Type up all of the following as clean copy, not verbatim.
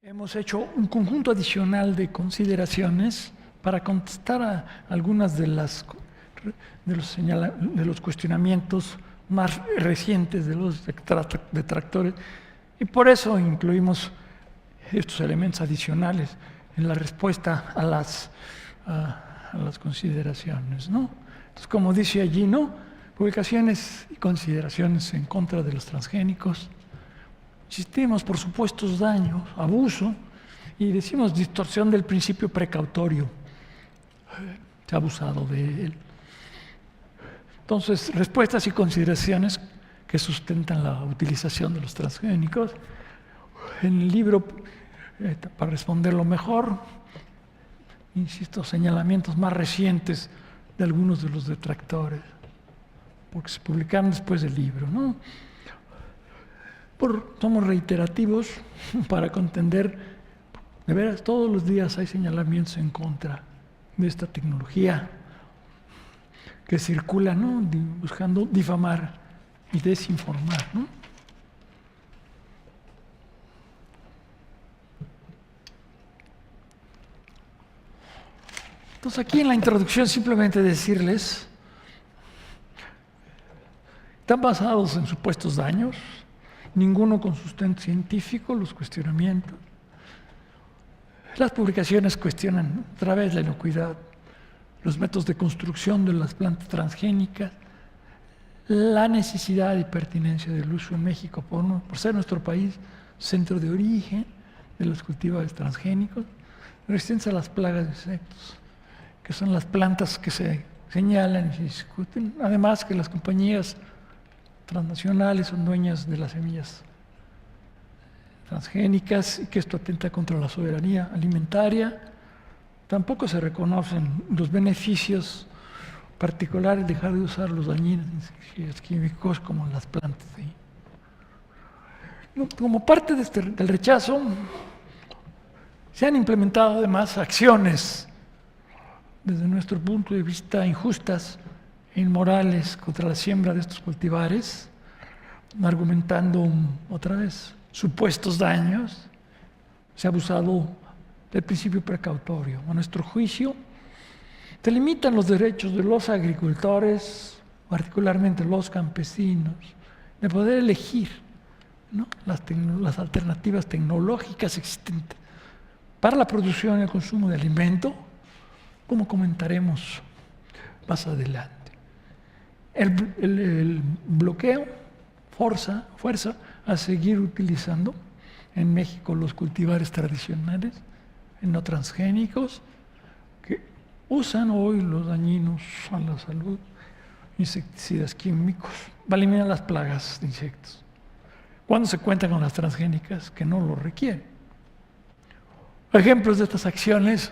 Hemos hecho un conjunto adicional de consideraciones para contestar a algunas de los cuestionamientos más recientes de los detractores, y por eso incluimos estos elementos adicionales en la respuesta a las consideraciones, ¿no? Entonces, como dice allí, ¿no? Publicaciones y consideraciones en contra de los transgénicos. Insistimos por supuestos daños, abuso, y decimos distorsión del principio precautorio. Se ha abusado de él. Entonces, respuestas y consideraciones que sustentan la utilización de los transgénicos. En el libro, para responderlo mejor, insisto, señalamientos más recientes de algunos de los detractores, porque se publicaron después del libro, ¿no? Somos reiterativos para contender, de veras, todos los días hay señalamientos en contra de esta tecnología que circula, ¿no? Buscando difamar y desinformar, ¿no? Entonces, aquí en la introducción simplemente decirles, están basados en supuestos daños, ninguno con sustento científico, los cuestionamientos. Las publicaciones cuestionan a través de la inocuidad los métodos de construcción de las plantas transgénicas, la necesidad y pertinencia del uso en México por ser nuestro país centro de origen de los cultivos transgénicos, resistencia a las plagas de insectos, que son las plantas que se señalan y se discuten, además que las compañías transnacionales son dueñas de las semillas transgénicas y que esto atenta contra la soberanía alimentaria. Tampoco se reconocen los beneficios particulares de dejar de usar los dañinos insecticidas químicos como las plantas. Como parte del rechazo, se han implementado además acciones, desde nuestro punto de vista, injustas e inmorales contra la siembra de estos cultivares, argumentando otra vez supuestos daños. Se ha abusado del principio precautorio. A nuestro juicio, se limitan los derechos de los agricultores, particularmente los campesinos, de poder elegir, ¿no? las alternativas tecnológicas existentes para la producción y el consumo de alimento, como comentaremos más adelante. El bloqueo fuerza a seguir utilizando en México los cultivares tradicionales, no transgénicos, que usan hoy los dañinos a la salud, insecticidas químicos, para eliminar las plagas de insectos, cuando se cuenta con las transgénicas que no lo requieren. Ejemplos de estas acciones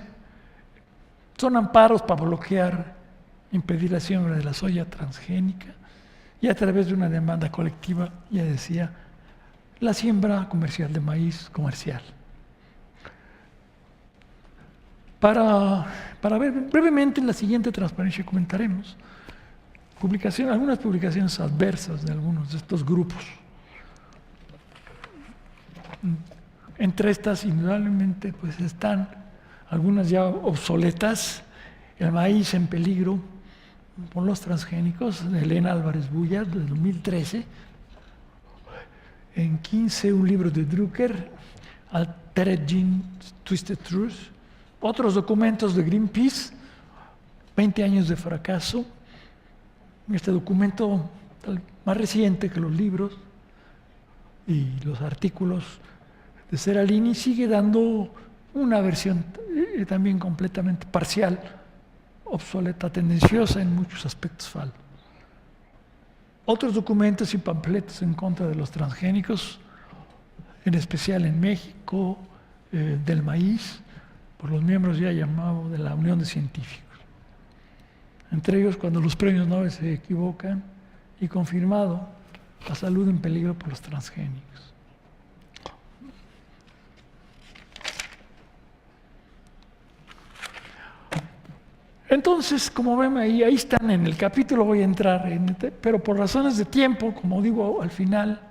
son amparos para bloquear, impedir la siembra de la soya transgénica y a través de una demanda colectiva, ya decía, la siembra comercial de maíz comercial. Para ver brevemente en la siguiente transparencia comentaremos algunas publicaciones adversas de algunos de estos grupos. Entre estas, indudablemente, pues están algunas ya obsoletas: el maíz en peligro por los transgénicos, de Elena Álvarez Bulla, de 2013. En 15, un libro de Drucker, Altered Gene, Twisted Truth. Otros documentos de Greenpeace, 20 años de fracaso. Este documento, más reciente que los libros y los artículos de Seralini, sigue dando una versión también completamente parcial, obsoleta, tendenciosa, en muchos aspectos falsa. Otros documentos y panfletos en contra de los transgénicos, en especial en México, del maíz, por los miembros ya llamados de la Unión de Científicos. Entre ellos, cuando los premios Nobel se equivocan, y confirmado la salud en peligro por los transgénicos. Entonces, como ven ahí están en el capítulo, voy a entrar, pero por razones de tiempo, como digo al final,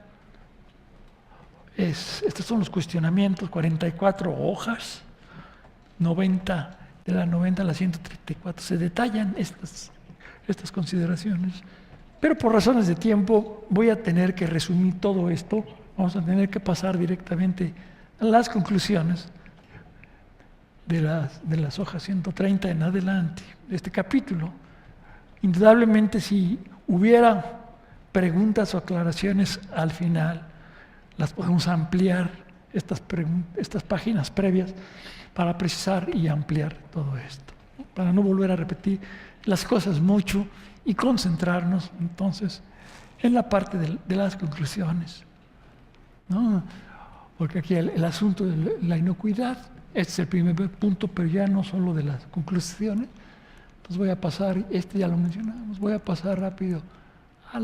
Estos son los cuestionamientos, 44 hojas, 90, de la 90 a la 134, se detallan estas consideraciones. Pero por razones de tiempo voy a tener que resumir todo esto, vamos a tener que pasar directamente a las conclusiones de las hojas 130 en adelante de este capítulo. Indudablemente, si hubiera preguntas o aclaraciones al final, las podemos ampliar, estas páginas previas, para precisar y ampliar todo esto, ¿no? Para no volver a repetir las cosas mucho y concentrarnos entonces en la parte de las conclusiones, ¿no? Porque aquí el asunto de la inocuidad, este es el primer punto, pero ya no solo de las conclusiones. Entonces voy a pasar, ya lo mencionamos, voy a pasar rápido a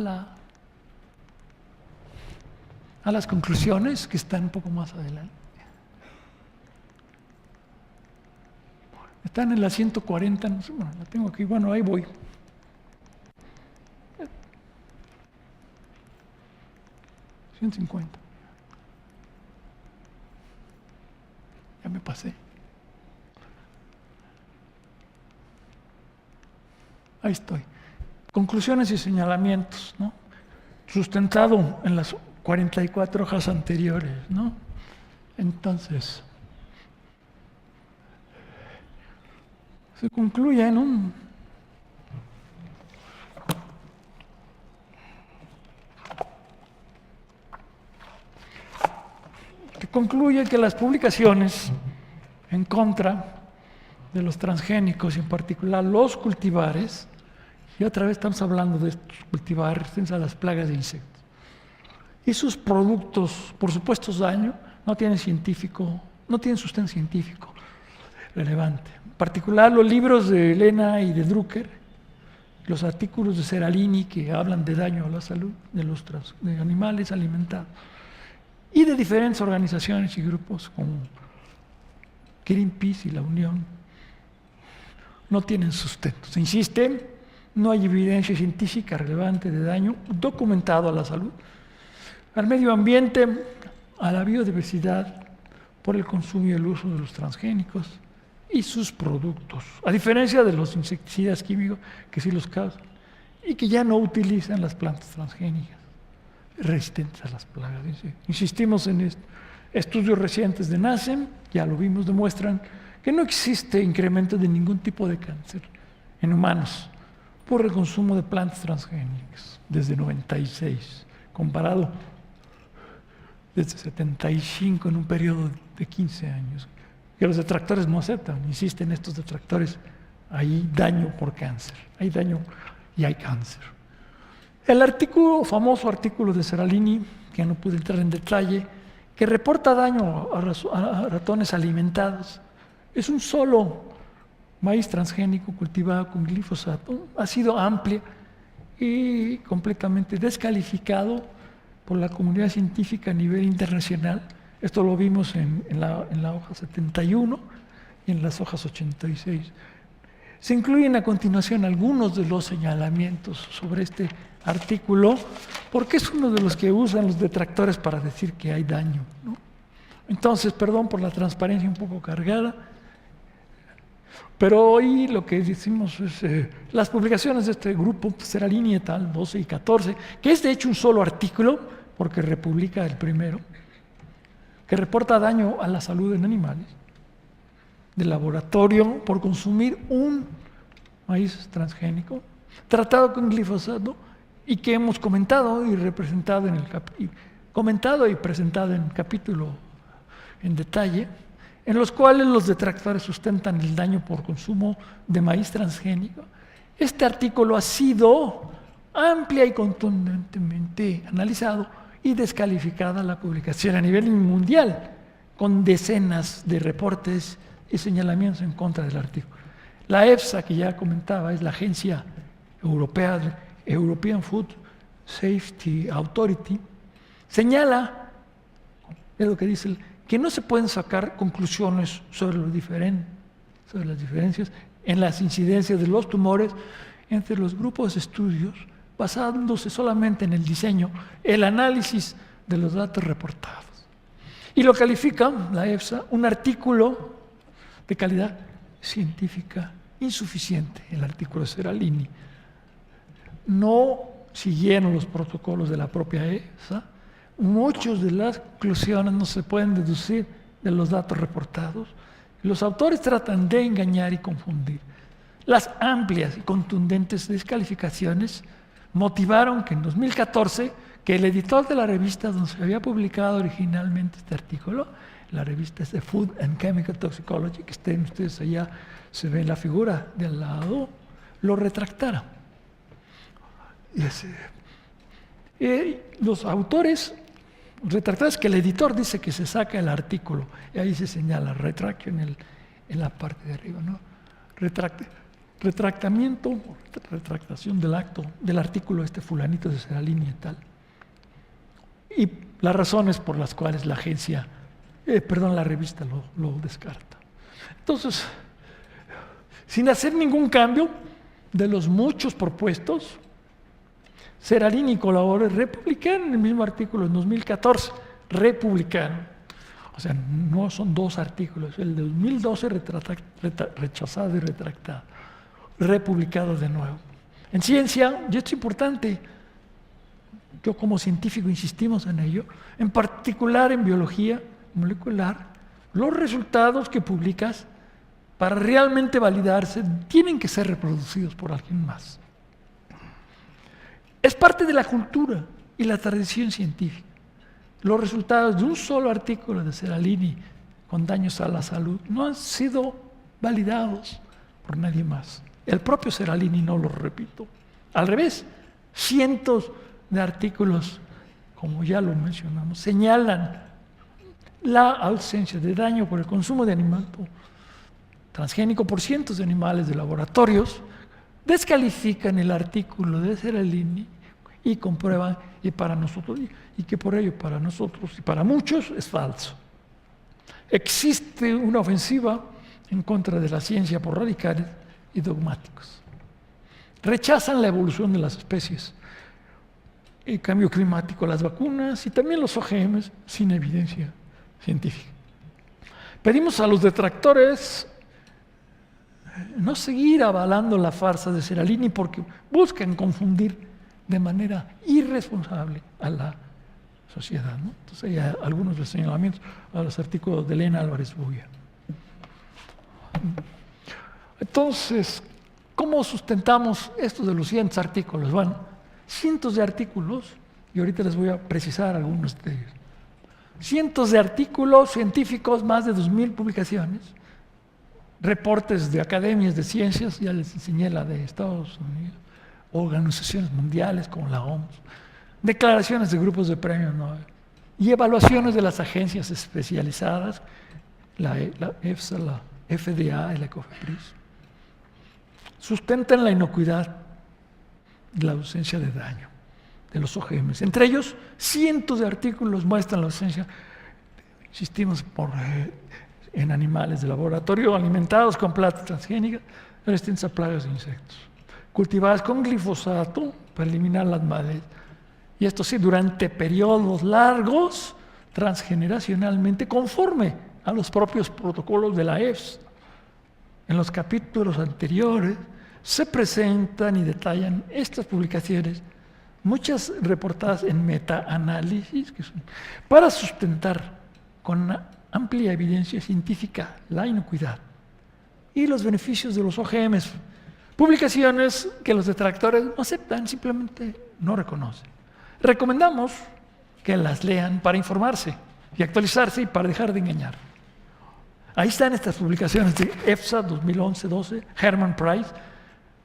las conclusiones que están un poco más adelante. Están en la 140, no sé, bueno, la tengo aquí, bueno, ahí voy. $150. Ya me pasé. Ahí estoy. Conclusiones y señalamientos, ¿no? Sustentado en las 44 hojas anteriores, ¿no? Entonces, se concluye en un concluye que las publicaciones en contra de los transgénicos y en particular los cultivares, y otra vez estamos hablando de estos cultivares resistentes a las plagas de insectos, y sus productos por supuestos daño no tienen sustento científico relevante. En particular los libros de Elena y de Drucker, los artículos de Seralini que hablan de daño a la salud de animales alimentados, y de diferentes organizaciones y grupos como Greenpeace y la Unión, no tienen sustento. Se insiste, no hay evidencia científica relevante de daño documentado a la salud, al medio ambiente, a la biodiversidad, por el consumo y el uso de los transgénicos y sus productos, a diferencia de los insecticidas químicos que sí los causan y que ya no utilizan las plantas transgénicas resistentes a las plagas. Insistimos en esto. Estudios recientes de NASEM, ya lo vimos, demuestran que no existe incremento de ningún tipo de cáncer en humanos por el consumo de plantas transgénicas desde 96, comparado desde 75 en un periodo de 15 años. Que los detractores no aceptan, insisten estos detractores, hay daño por cáncer, hay daño y hay cáncer. El famoso artículo de Seralini, que no pude entrar en detalle, que reporta daño a ratones alimentados, es un solo maíz transgénico cultivado con glifosato, ha sido amplia y completamente descalificado por la comunidad científica a nivel internacional. Esto lo vimos en la hoja 71 y en las hojas 86. Se incluyen a continuación algunos de los señalamientos sobre este artículo, porque es uno de los que usan los detractores para decir que hay daño, ¿no? Entonces, perdón por la transparencia un poco cargada, pero hoy lo que decimos es las publicaciones de este grupo, Seralini et al. 12 y 14, que es de hecho un solo artículo, porque republica el primero, que reporta daño a la salud en animales de laboratorio por consumir un maíz transgénico tratado con glifosato y que hemos comentado y representado comentado y presentado en el capítulo en detalle, en los cuales los detractores sustentan el daño por consumo de maíz transgénico. Este artículo ha sido amplia y contundentemente analizado y descalificada la publicación a nivel mundial, con decenas de reportes y señalamientos en contra del artículo. La EFSA, que ya comentaba, es la agencia europea, European Food Safety Authority, señala, es lo que dice, que no se pueden sacar conclusiones sobre las diferencias en las incidencias de los tumores entre los grupos de estudios, basándose solamente en el diseño, el análisis de los datos reportados. Y lo califica la EFSA un artículo de calidad científica insuficiente, el artículo de Seralini. No siguieron los protocolos de la propia EFSA. Muchas de las conclusiones no se pueden deducir de los datos reportados. Los autores tratan de engañar y confundir. Las amplias y contundentes descalificaciones motivaron que en 2014, que el editor de la revista donde se había publicado originalmente este artículo, la revista es de Food and Chemical Toxicology, que estén ustedes allá, se ve la figura de al lado, lo retractara. Los autores retractaron, es que el editor dice que se saca el artículo, y ahí se señala retraction en la parte de arriba, ¿no? Retractación del artículo fulanito de Seralini y tal. Y las razones por las cuales la revista lo descarta. Entonces, sin hacer ningún cambio de los muchos propuestos, Seralini y colaboradores republicaron el mismo artículo en 2014, republicaron. O sea, no son dos artículos, el de 2012 rechazado y retractado, republicado de nuevo. En ciencia, y esto es importante, yo como científico insistimos en ello, en particular en biología molecular, los resultados que publicas para realmente validarse tienen que ser reproducidos por alguien más. Es parte de la cultura y la tradición científica. Los resultados de un solo artículo de Seralini con daños a la salud no han sido validados por nadie más. El propio Seralini no lo repito. Al revés, cientos de artículos, como ya lo mencionamos, señalan la ausencia de daño por el consumo de alimento transgénico por cientos de animales de laboratorios, descalifican el artículo de Seralini y comprueban y que por ello para nosotros y para muchos es falso. Existe una ofensiva en contra de la ciencia por radicales y dogmáticos. Rechazan la evolución de las especies, el cambio climático, las vacunas y también los OGMs sin evidencia científica. Pedimos a los detractores no seguir avalando la farsa de Seralini porque buscan confundir de manera irresponsable a la sociedad, ¿no? Entonces hay algunos señalamientos a los artículos de Elena Álvarez Buya. Entonces, ¿cómo sustentamos esto de los 100 artículos? Bueno, cientos de artículos, y ahorita les voy a precisar algunos de ellos. Cientos de artículos científicos, más de 2,000 publicaciones, reportes de academias de ciencias, ya les enseñé la de Estados Unidos, organizaciones mundiales como la OMS, declaraciones de grupos de premios Nobel y evaluaciones de las agencias especializadas, la EFSA, la FDA y la COFEPRIS, sustentan la inocuidad y la ausencia de daño de los OGMs. Entre ellos, cientos de artículos muestran la ausencia, insistimos, en animales de laboratorio alimentados con plantas transgénicas, resistentes a plagas de insectos, cultivadas con glifosato para eliminar las malezas. Y esto sí, durante periodos largos, transgeneracionalmente, conforme a los propios protocolos de la EFSA. En los capítulos anteriores se presentan y detallan estas publicaciones, muchas reportadas en metaanálisis, para sustentar con una amplia evidencia científica la inocuidad y los beneficios de los OGMs. Publicaciones que los detractores no aceptan, simplemente no reconocen. Recomendamos que las lean para informarse y actualizarse y para dejar de engañar. Ahí están estas publicaciones de EFSA 2011-12, Herman Price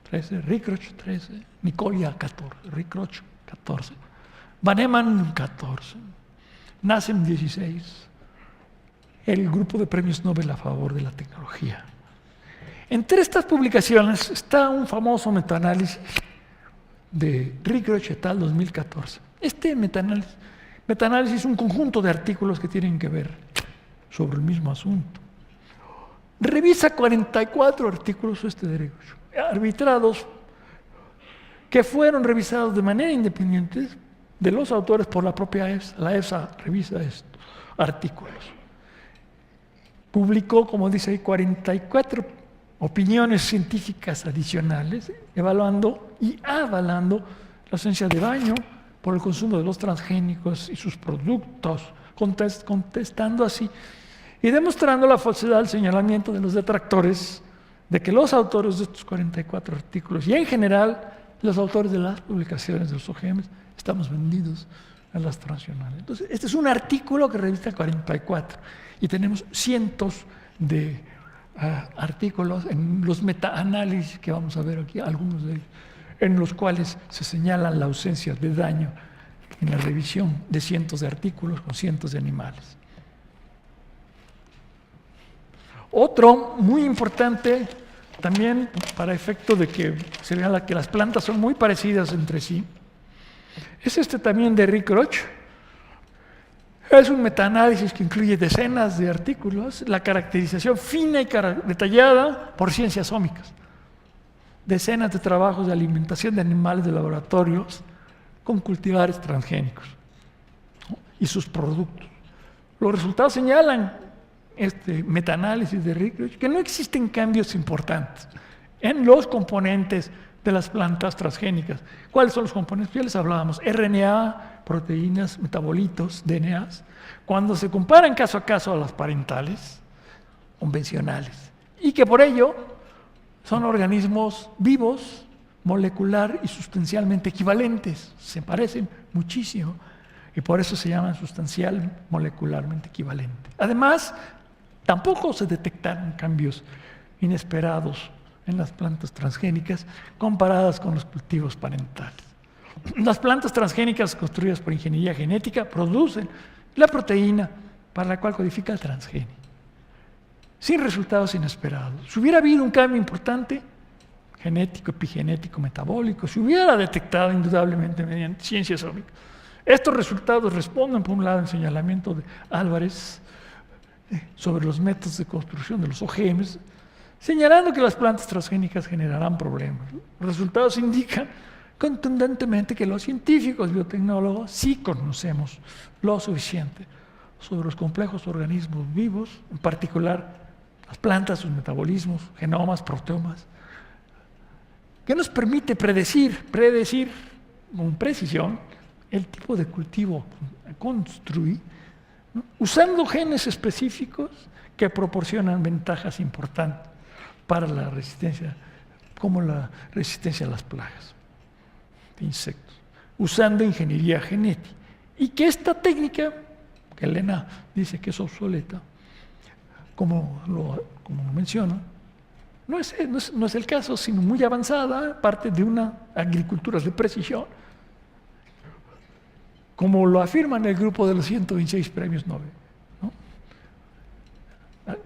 13, Ricroch 13, Nicolia 14, Ricroch 14, Van Eman 14, Nassem 16, el grupo de premios Nobel a favor de la tecnología. Entre estas publicaciones está un famoso metaanálisis de Ricroch et al. 2014. Este metaanálisis es un conjunto de artículos que tienen que ver sobre el mismo asunto. Revisa 44 artículos de Ricroch, arbitrados, que fueron revisados de manera independiente de los autores por la propia EFSA. La EFSA revisa estos artículos. Publicó, como dice ahí, 44 opiniones científicas adicionales, evaluando y avalando la ausencia de daño por el consumo de los transgénicos y sus productos, contestando así y demostrando la falsedad del señalamiento de los detractores de que los autores de estos 44 artículos y en general los autores de las publicaciones de los OGMs estamos vendidos a las transnacionales. Entonces, este es un artículo que revista 44 y tenemos cientos de artículos en los metaanálisis que vamos a ver aquí, algunos de ellos, en los cuales se señala la ausencia de daño en la revisión de cientos de artículos con cientos de animales. Otro muy importante, también para efecto de que se vea que las plantas son muy parecidas entre sí, es este también de Rick Roch. Es un metaanálisis que incluye decenas de artículos, la caracterización fina y detallada por ciencias ómicas, decenas de trabajos de alimentación de animales de laboratorios con cultivares transgénicos, ¿no? Y sus productos. Los resultados señalan, este metaanálisis de Rick Roch, que no existen cambios importantes en los componentes de las plantas transgénicas. ¿Cuáles son los componentes? Ya les hablábamos, RNA, proteínas, metabolitos, DNAs, cuando se comparan caso a caso a las parentales convencionales, y que por ello son organismos vivos, molecular y sustancialmente equivalentes, se parecen muchísimo, y por eso se llaman sustancial molecularmente equivalentes. Además, tampoco se detectaron cambios inesperados en las plantas transgénicas comparadas con los cultivos parentales. Las plantas transgénicas construidas por ingeniería genética producen la proteína para la cual codifica el transgénico, sin resultados inesperados. Si hubiera habido un cambio importante, genético, epigenético, metabólico, se hubiera detectado indudablemente mediante ciencias ómicas. Estos resultados responden, por un lado, al señalamiento de Álvarez sobre los métodos de construcción de los OGMs, señalando que las plantas transgénicas generarán problemas. Los resultados indican contundentemente que los científicos biotecnólogos sí conocemos lo suficiente sobre los complejos organismos vivos, en particular las plantas, sus metabolismos, genomas, proteomas, que nos permite predecir con precisión el tipo de cultivo a construir, ¿no? Usando genes específicos que proporcionan ventajas importantes para la resistencia, como la resistencia a las plagas de insectos, usando ingeniería genética. Y que esta técnica, que Elena dice que es obsoleta, como lo menciono, no es el caso, sino muy avanzada, parte de una agricultura de precisión, como lo afirma en el grupo de los 126 premios Nobel, ¿no?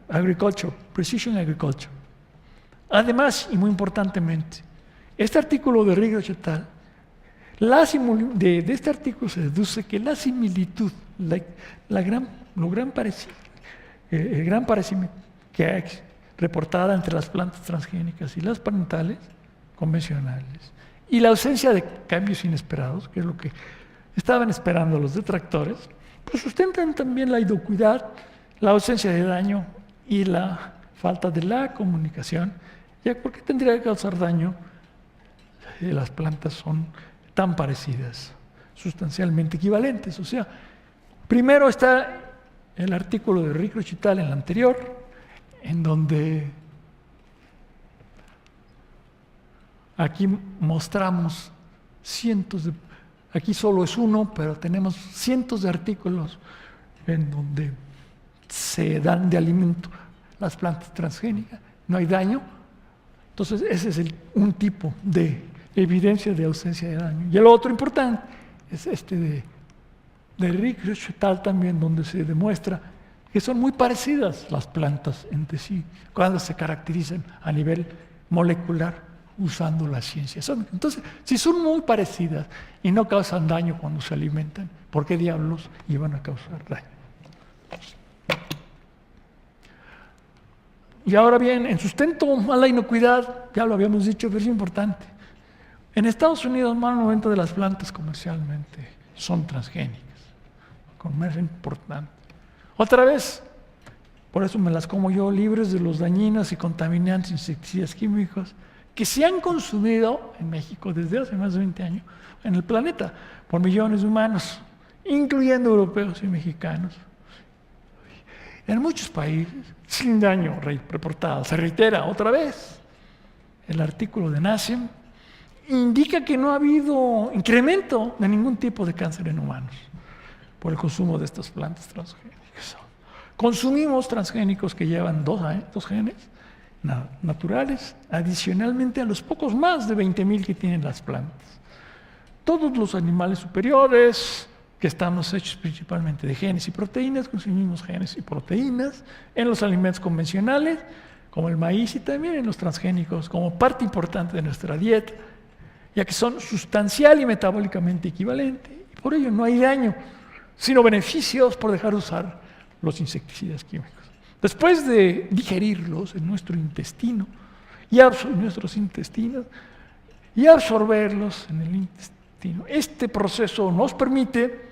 Agriculture, Precision Agriculture. Además, y muy importantemente, este artículo de Rick Roch et al., de este artículo se deduce que la similitud, el gran parecimiento que hay reportada entre las plantas transgénicas y las parentales convencionales y la ausencia de cambios inesperados, que es lo que estaban esperando los detractores, pues sustentan también la inocuidad, la ausencia de daño y la falta de la comunicación. Ya, ¿por qué tendría que causar daño si las plantas son tan parecidas, sustancialmente equivalentes? O sea, primero está el artículo de Rick Roch et al. En el anterior, en donde aquí mostramos aquí solo es uno, pero tenemos cientos de artículos en donde se dan de alimento las plantas transgénicas, no hay daño. Entonces, ese es un tipo de evidencia de ausencia de daño. Y el otro importante es este de Rick Roch et al. También, donde se demuestra que son muy parecidas las plantas entre sí, cuando se caracterizan a nivel molecular usando la ciencia. Entonces, si son muy parecidas y no causan daño cuando se alimentan, ¿por qué diablos iban a causar daño? Y ahora bien, en sustento a la inocuidad, ya lo habíamos dicho, pero es importante. En Estados Unidos, más del 90% de las plantas comercialmente son transgénicas, con más importante. Otra vez, por eso me las como yo, libres de los dañinos y contaminantes insecticidas químicos que se han consumido en México desde hace más de 20 años en el planeta por millones de humanos, incluyendo europeos y mexicanos. En muchos países, sin daño reportado. Se reitera otra vez, el artículo de NACEM indica que no ha habido incremento de ningún tipo de cáncer en humanos por el consumo de estas plantas transgénicas. Consumimos transgénicos que llevan dos genes naturales, adicionalmente a los pocos más de 20,000 que tienen las plantas. Todos los animales superiores, que estamos hechos principalmente de genes y proteínas, consumimos genes y proteínas en los alimentos convencionales, como el maíz, y también en los transgénicos, como parte importante de nuestra dieta, ya que son sustancial y metabólicamente equivalentes, y por ello no hay daño, sino beneficios por dejar de usar los insecticidas químicos. Después de digerirlos en nuestro intestino, nuestros intestinos, y absorberlos en el intestino, este proceso nos permite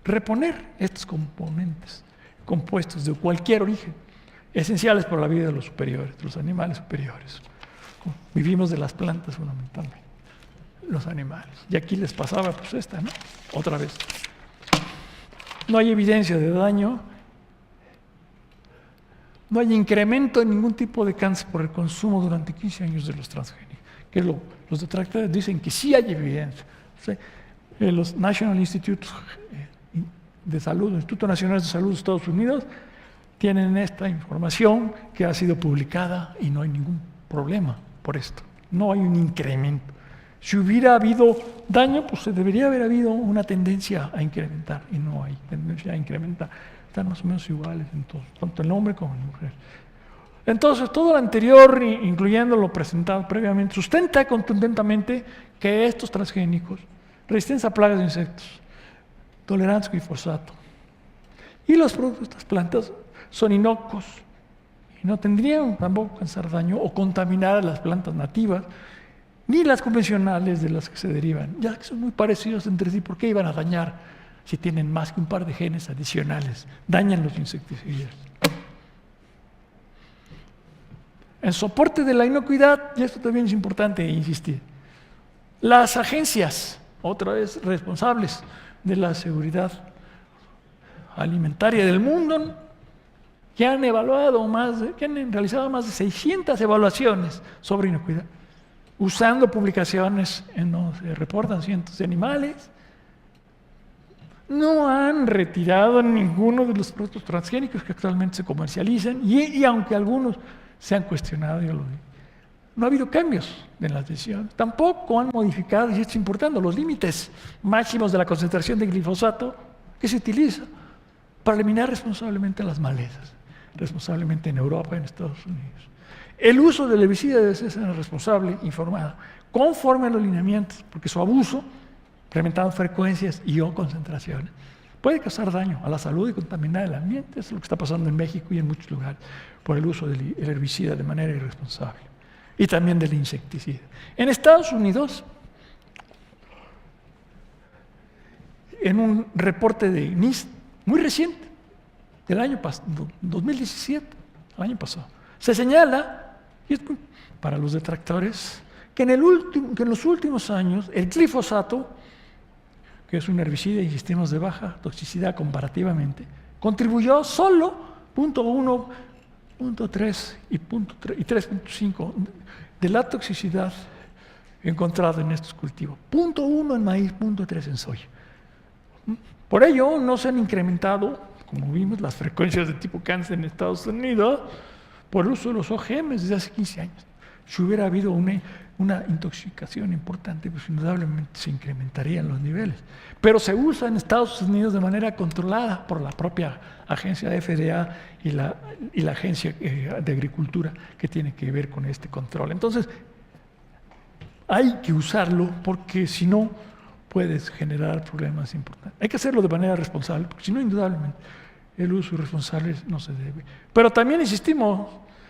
reponer estos compuestos de cualquier origen, esenciales para la vida de los superiores, de los animales superiores. Vivimos de las plantas fundamentalmente, los animales. Y aquí les pasaba pues esta, ¿no? Otra vez. No hay evidencia de daño, no hay incremento en ningún tipo de cáncer por el consumo durante 15 años de los transgénicos. Los detractores dicen que sí hay evidencia. O sea, los National Institutes de Salud, Instituto Nacional de Salud de Estados Unidos, tienen esta información que ha sido publicada y no hay ningún problema por esto. No hay un incremento. Si hubiera habido daño, pues debería haber habido una tendencia a incrementar, y no hay tendencia a incrementar. Están más o menos iguales en todos, tanto el hombre como la mujer. Entonces, todo lo anterior, incluyendo lo presentado previamente, sustenta contundentemente que estos transgénicos, resistencia a plagas de insectos, tolerancia al glifosato y los productos de estas plantas son inocuos y no tendrían tampoco causar daño o contaminar a las plantas nativas ni las convencionales de las que se derivan, ya que son muy parecidos entre sí. ¿Por qué iban a dañar si tienen más que un par de genes adicionales? Dañan los insecticidas. En soporte de la inocuidad, y esto también es importante insistir, las agencias, otra vez responsables de la seguridad alimentaria del mundo, que han realizado más de 600 evaluaciones sobre inocuidad, usando publicaciones en donde se reportan cientos de animales, no han retirado ninguno de los productos transgénicos que actualmente se comercializan, y aunque algunos se han cuestionado, yo lo digo, no ha habido cambios en las decisiones. Tampoco han modificado, y esto es importante, los límites máximos de la concentración de glifosato que se utiliza para eliminar responsablemente las malezas, responsablemente en Europa y en Estados Unidos. El uso del herbicida debe ser responsable, informado, conforme a los lineamientos, porque su abuso, incrementando frecuencias y o concentraciones, puede causar daño a la salud y contaminar el ambiente. Eso es lo que está pasando en México y en muchos lugares por el uso del herbicida de manera irresponsable. Y también del insecticida. En Estados Unidos, en un reporte de NIST muy reciente, del año 2017, el año pasado, se señala, y es para los detractores, que en los últimos años el glifosato, que es un herbicida, insistimos, de baja toxicidad comparativamente, contribuyó solo 0.1, 0.3 y 3.5 de la toxicidad encontrada en estos cultivos. 0.1 en maíz, 0.3 en soya. Por ello, no se han incrementado, como vimos, las frecuencias de tipo cáncer en Estados Unidos por el uso de los OGMs desde hace 15 años. Si hubiera habido una intoxicación importante, pues indudablemente se incrementarían los niveles. Pero se usa en Estados Unidos de manera controlada por la propia agencia FDA y la agencia de agricultura que tiene que ver con este control. Entonces, hay que usarlo porque si no, puedes generar problemas importantes. Hay que hacerlo de manera responsable, porque si no, indudablemente, el uso irresponsable no se debe. Pero también insistimos,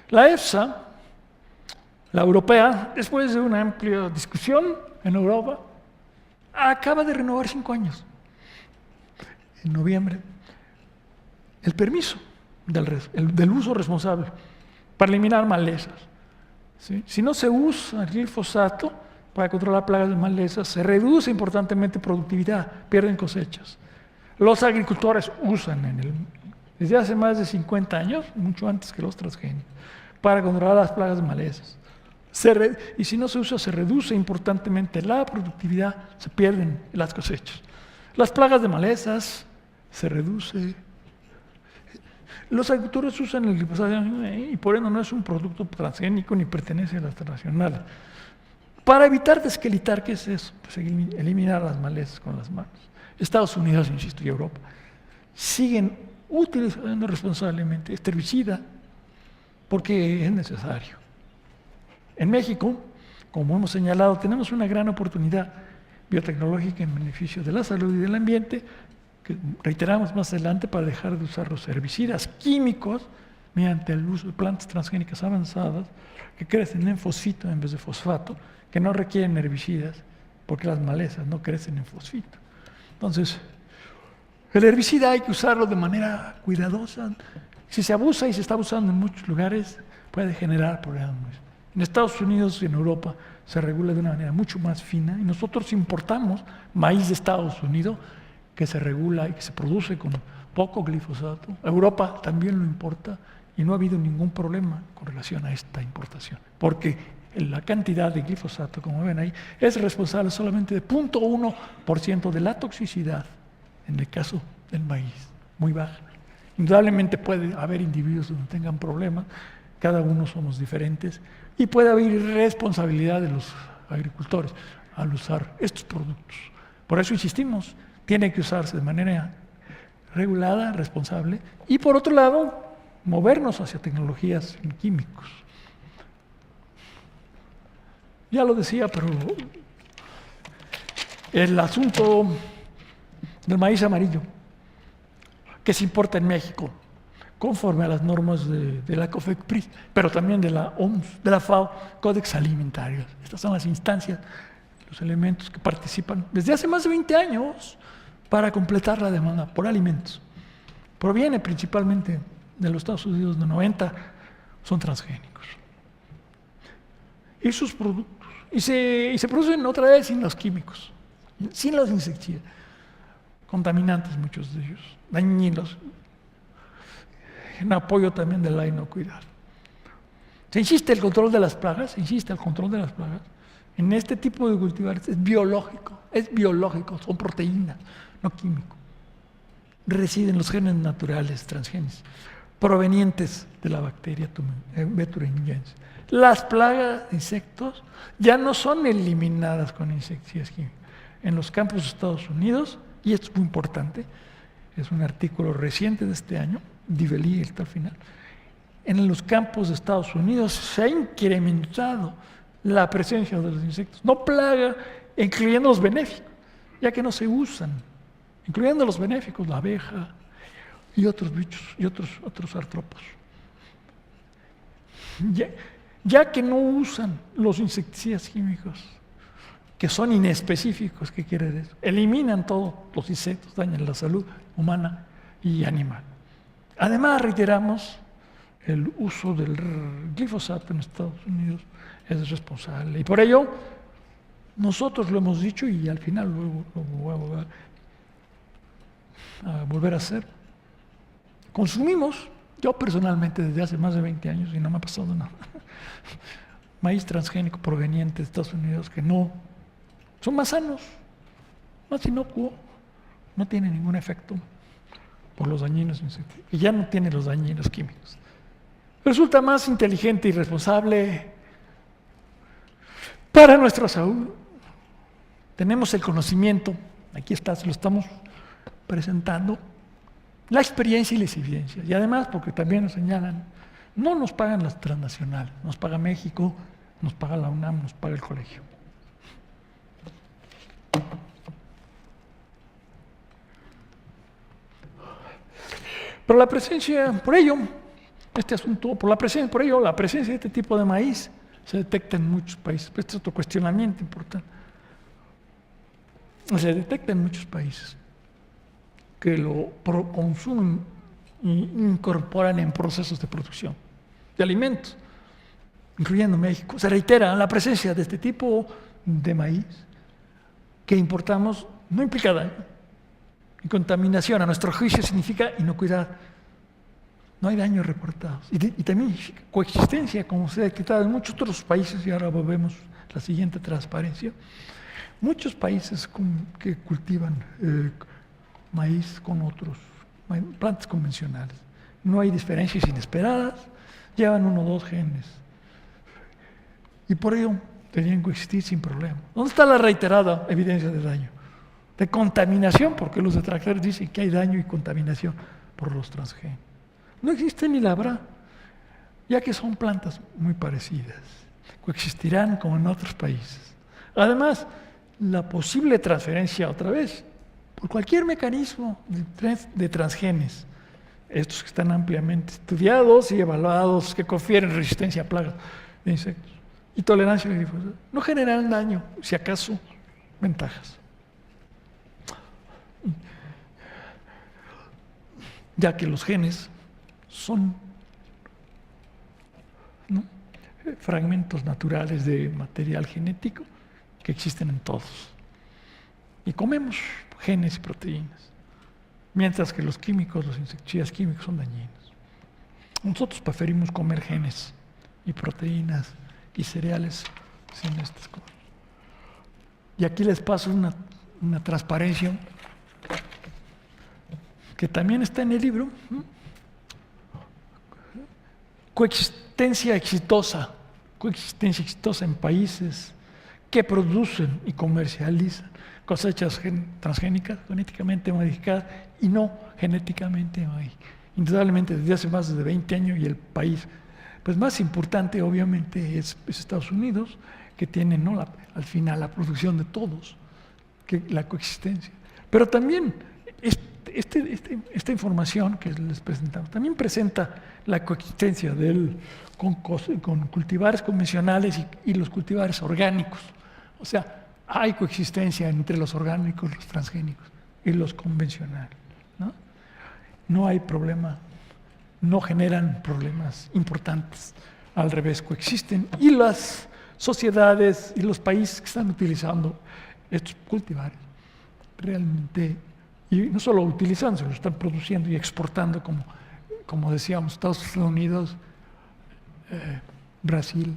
la EFSA, la europea, después de una amplia discusión en Europa, acaba de renovar 5 años en noviembre, el permiso del uso responsable para eliminar malezas. ¿Sí? Si no se usa el glifosato para controlar plagas de malezas, se reduce importantemente productividad, pierden cosechas. Los agricultores usan desde hace más de 50 años, mucho antes que los transgénicos, para controlar las plagas de malezas. Y si no se usa, se reduce importantemente la productividad, se pierden las cosechas. Las plagas de malezas se reduce. Los agricultores usan el glifosato y por ende no es un producto transgénico ni pertenece a las transnacionales. Para evitar desquelitar, ¿qué es eso? Pues eliminar las malezas con las manos. Estados Unidos, insisto, y Europa siguen utilizando responsablemente este herbicida porque es necesario. En México, como hemos señalado, tenemos una gran oportunidad biotecnológica en beneficio de la salud y del ambiente, que reiteramos más adelante para dejar de usar los herbicidas químicos mediante el uso de plantas transgénicas avanzadas que crecen en fosfito en vez de fosfato, que no requieren herbicidas porque las malezas no crecen en fosfito. Entonces, el herbicida hay que usarlo de manera cuidadosa. Si se abusa y se está abusando en muchos lugares, puede generar problemas. En Estados Unidos y en Europa se regula de una manera mucho más fina y nosotros importamos maíz de Estados Unidos que se regula y que se produce con poco glifosato. Europa también lo importa y no ha habido ningún problema con relación a esta importación, porque la cantidad de glifosato, como ven ahí, es responsable solamente de 0.1% de la toxicidad en el caso del maíz, muy baja. Indudablemente puede haber individuos donde tengan problemas, cada uno somos diferentes, y puede haber irresponsabilidad de los agricultores al usar estos productos. Por eso insistimos, tiene que usarse de manera regulada, responsable, y por otro lado, movernos hacia tecnologías sin químicos. Ya lo decía, pero el asunto del maíz amarillo, que se importa en México, conforme a las normas de la COFEPRIS, pero también de la OMS, de la FAO, Códex Alimentario. Estas son las instancias, los elementos que participan desde hace más de 20 años para completar la demanda por alimentos. Proviene principalmente de los Estados Unidos, de 90 son transgénicos. Y sus productos. Y se producen otra vez sin los químicos, sin los insecticidas, contaminantes muchos de ellos, dañinos, en apoyo también de la inocuidad. Se insiste el control de las plagas, en este tipo de cultivares es biológico, son proteínas, no químico. Residen los genes naturales transgénicos, provenientes de la bacteria Veturiensis. Las plagas de insectos ya no son eliminadas con insecticidas químicos. En los campos de Estados Unidos, y esto es muy importante, es un artículo reciente de este año, Dively está al final, en los campos de Estados Unidos se ha incrementado la presencia de los insectos, no plaga, incluyendo los benéficos, ya que no se usan, incluyendo los benéficos, la abeja y otros bichos y otros artrópodos. Ya que no usan los insecticidas químicos, que son inespecíficos, ¿qué quiere decir? Eliminan todos los insectos, dañan la salud humana y animal. Además, reiteramos, el uso del glifosato en Estados Unidos es responsable. Y por ello, nosotros lo hemos dicho y al final luego lo voy a volver a hacer. Consumimos, yo personalmente desde hace más de 20 años y no me ha pasado nada, maíz transgénico proveniente de Estados Unidos que no son más sanos, más inocuo, no tiene ningún efecto por los dañinos insectos y ya no tiene los dañinos químicos. Resulta más inteligente y responsable para nuestra salud. Tenemos el conocimiento, aquí está, se lo estamos presentando, la experiencia y las evidencias. Y además, porque también nos señalan, no nos pagan las transnacionales, nos paga México, nos paga la UNAM, nos paga el colegio. Pero la presencia, por ello, este asunto, la presencia de este tipo de maíz se detecta en muchos países. Este es otro cuestionamiento importante. Se detecta en muchos países. que lo consumen e incorporan en procesos de producción de alimentos, incluyendo México. Se reitera la presencia de este tipo de maíz que importamos, no implica daño. Y contaminación, a nuestro juicio, significa inocuidad. No hay daños reportados. Y también coexistencia, como se ha detectado en muchos otros países, y ahora vemos la siguiente transparencia. Muchos países que cultivan maíz con otros plantas convencionales. No hay diferencias inesperadas, llevan 1 o 2 genes. Y por ello deberían coexistir sin problema. ¿Dónde está la reiterada evidencia de daño? De contaminación, porque los detractores dicen que hay daño y contaminación por los transgénicos. No existe ni la habrá, ya que son plantas muy parecidas. Coexistirán como en otros países. Además, la posible transferencia otra vez, por cualquier mecanismo de transgenes, estos que están ampliamente estudiados y evaluados, que confieren resistencia a plagas de insectos y tolerancia a la difusión, no generarán daño, si acaso ventajas. Ya que los genes son fragmentos naturales de material genético que existen en todos. Y comemos genes y proteínas, mientras que los químicos, los insecticidas químicos son dañinos. Nosotros preferimos comer genes y proteínas y cereales sin estas cosas. Y aquí les paso una transparencia que también está en el libro. Coexistencia exitosa en países que producen y comercializan cosechas transgénicas, genéticamente modificadas y no genéticamente modificadas. Indudablemente desde hace más de 20 años, y el país pues más importante obviamente es Estados Unidos, que tiene al final la producción de todos, la coexistencia. Pero también esta información que les presentamos también presenta la coexistencia con cultivares convencionales y los cultivares orgánicos. O sea, hay coexistencia entre los orgánicos, los transgénicos y los convencionales. No hay problema, no generan problemas importantes. Al revés, coexisten. Y las sociedades y los países que están utilizando estos cultivares realmente, y no solo utilizando, lo están produciendo y exportando, como decíamos, Estados Unidos, Brasil,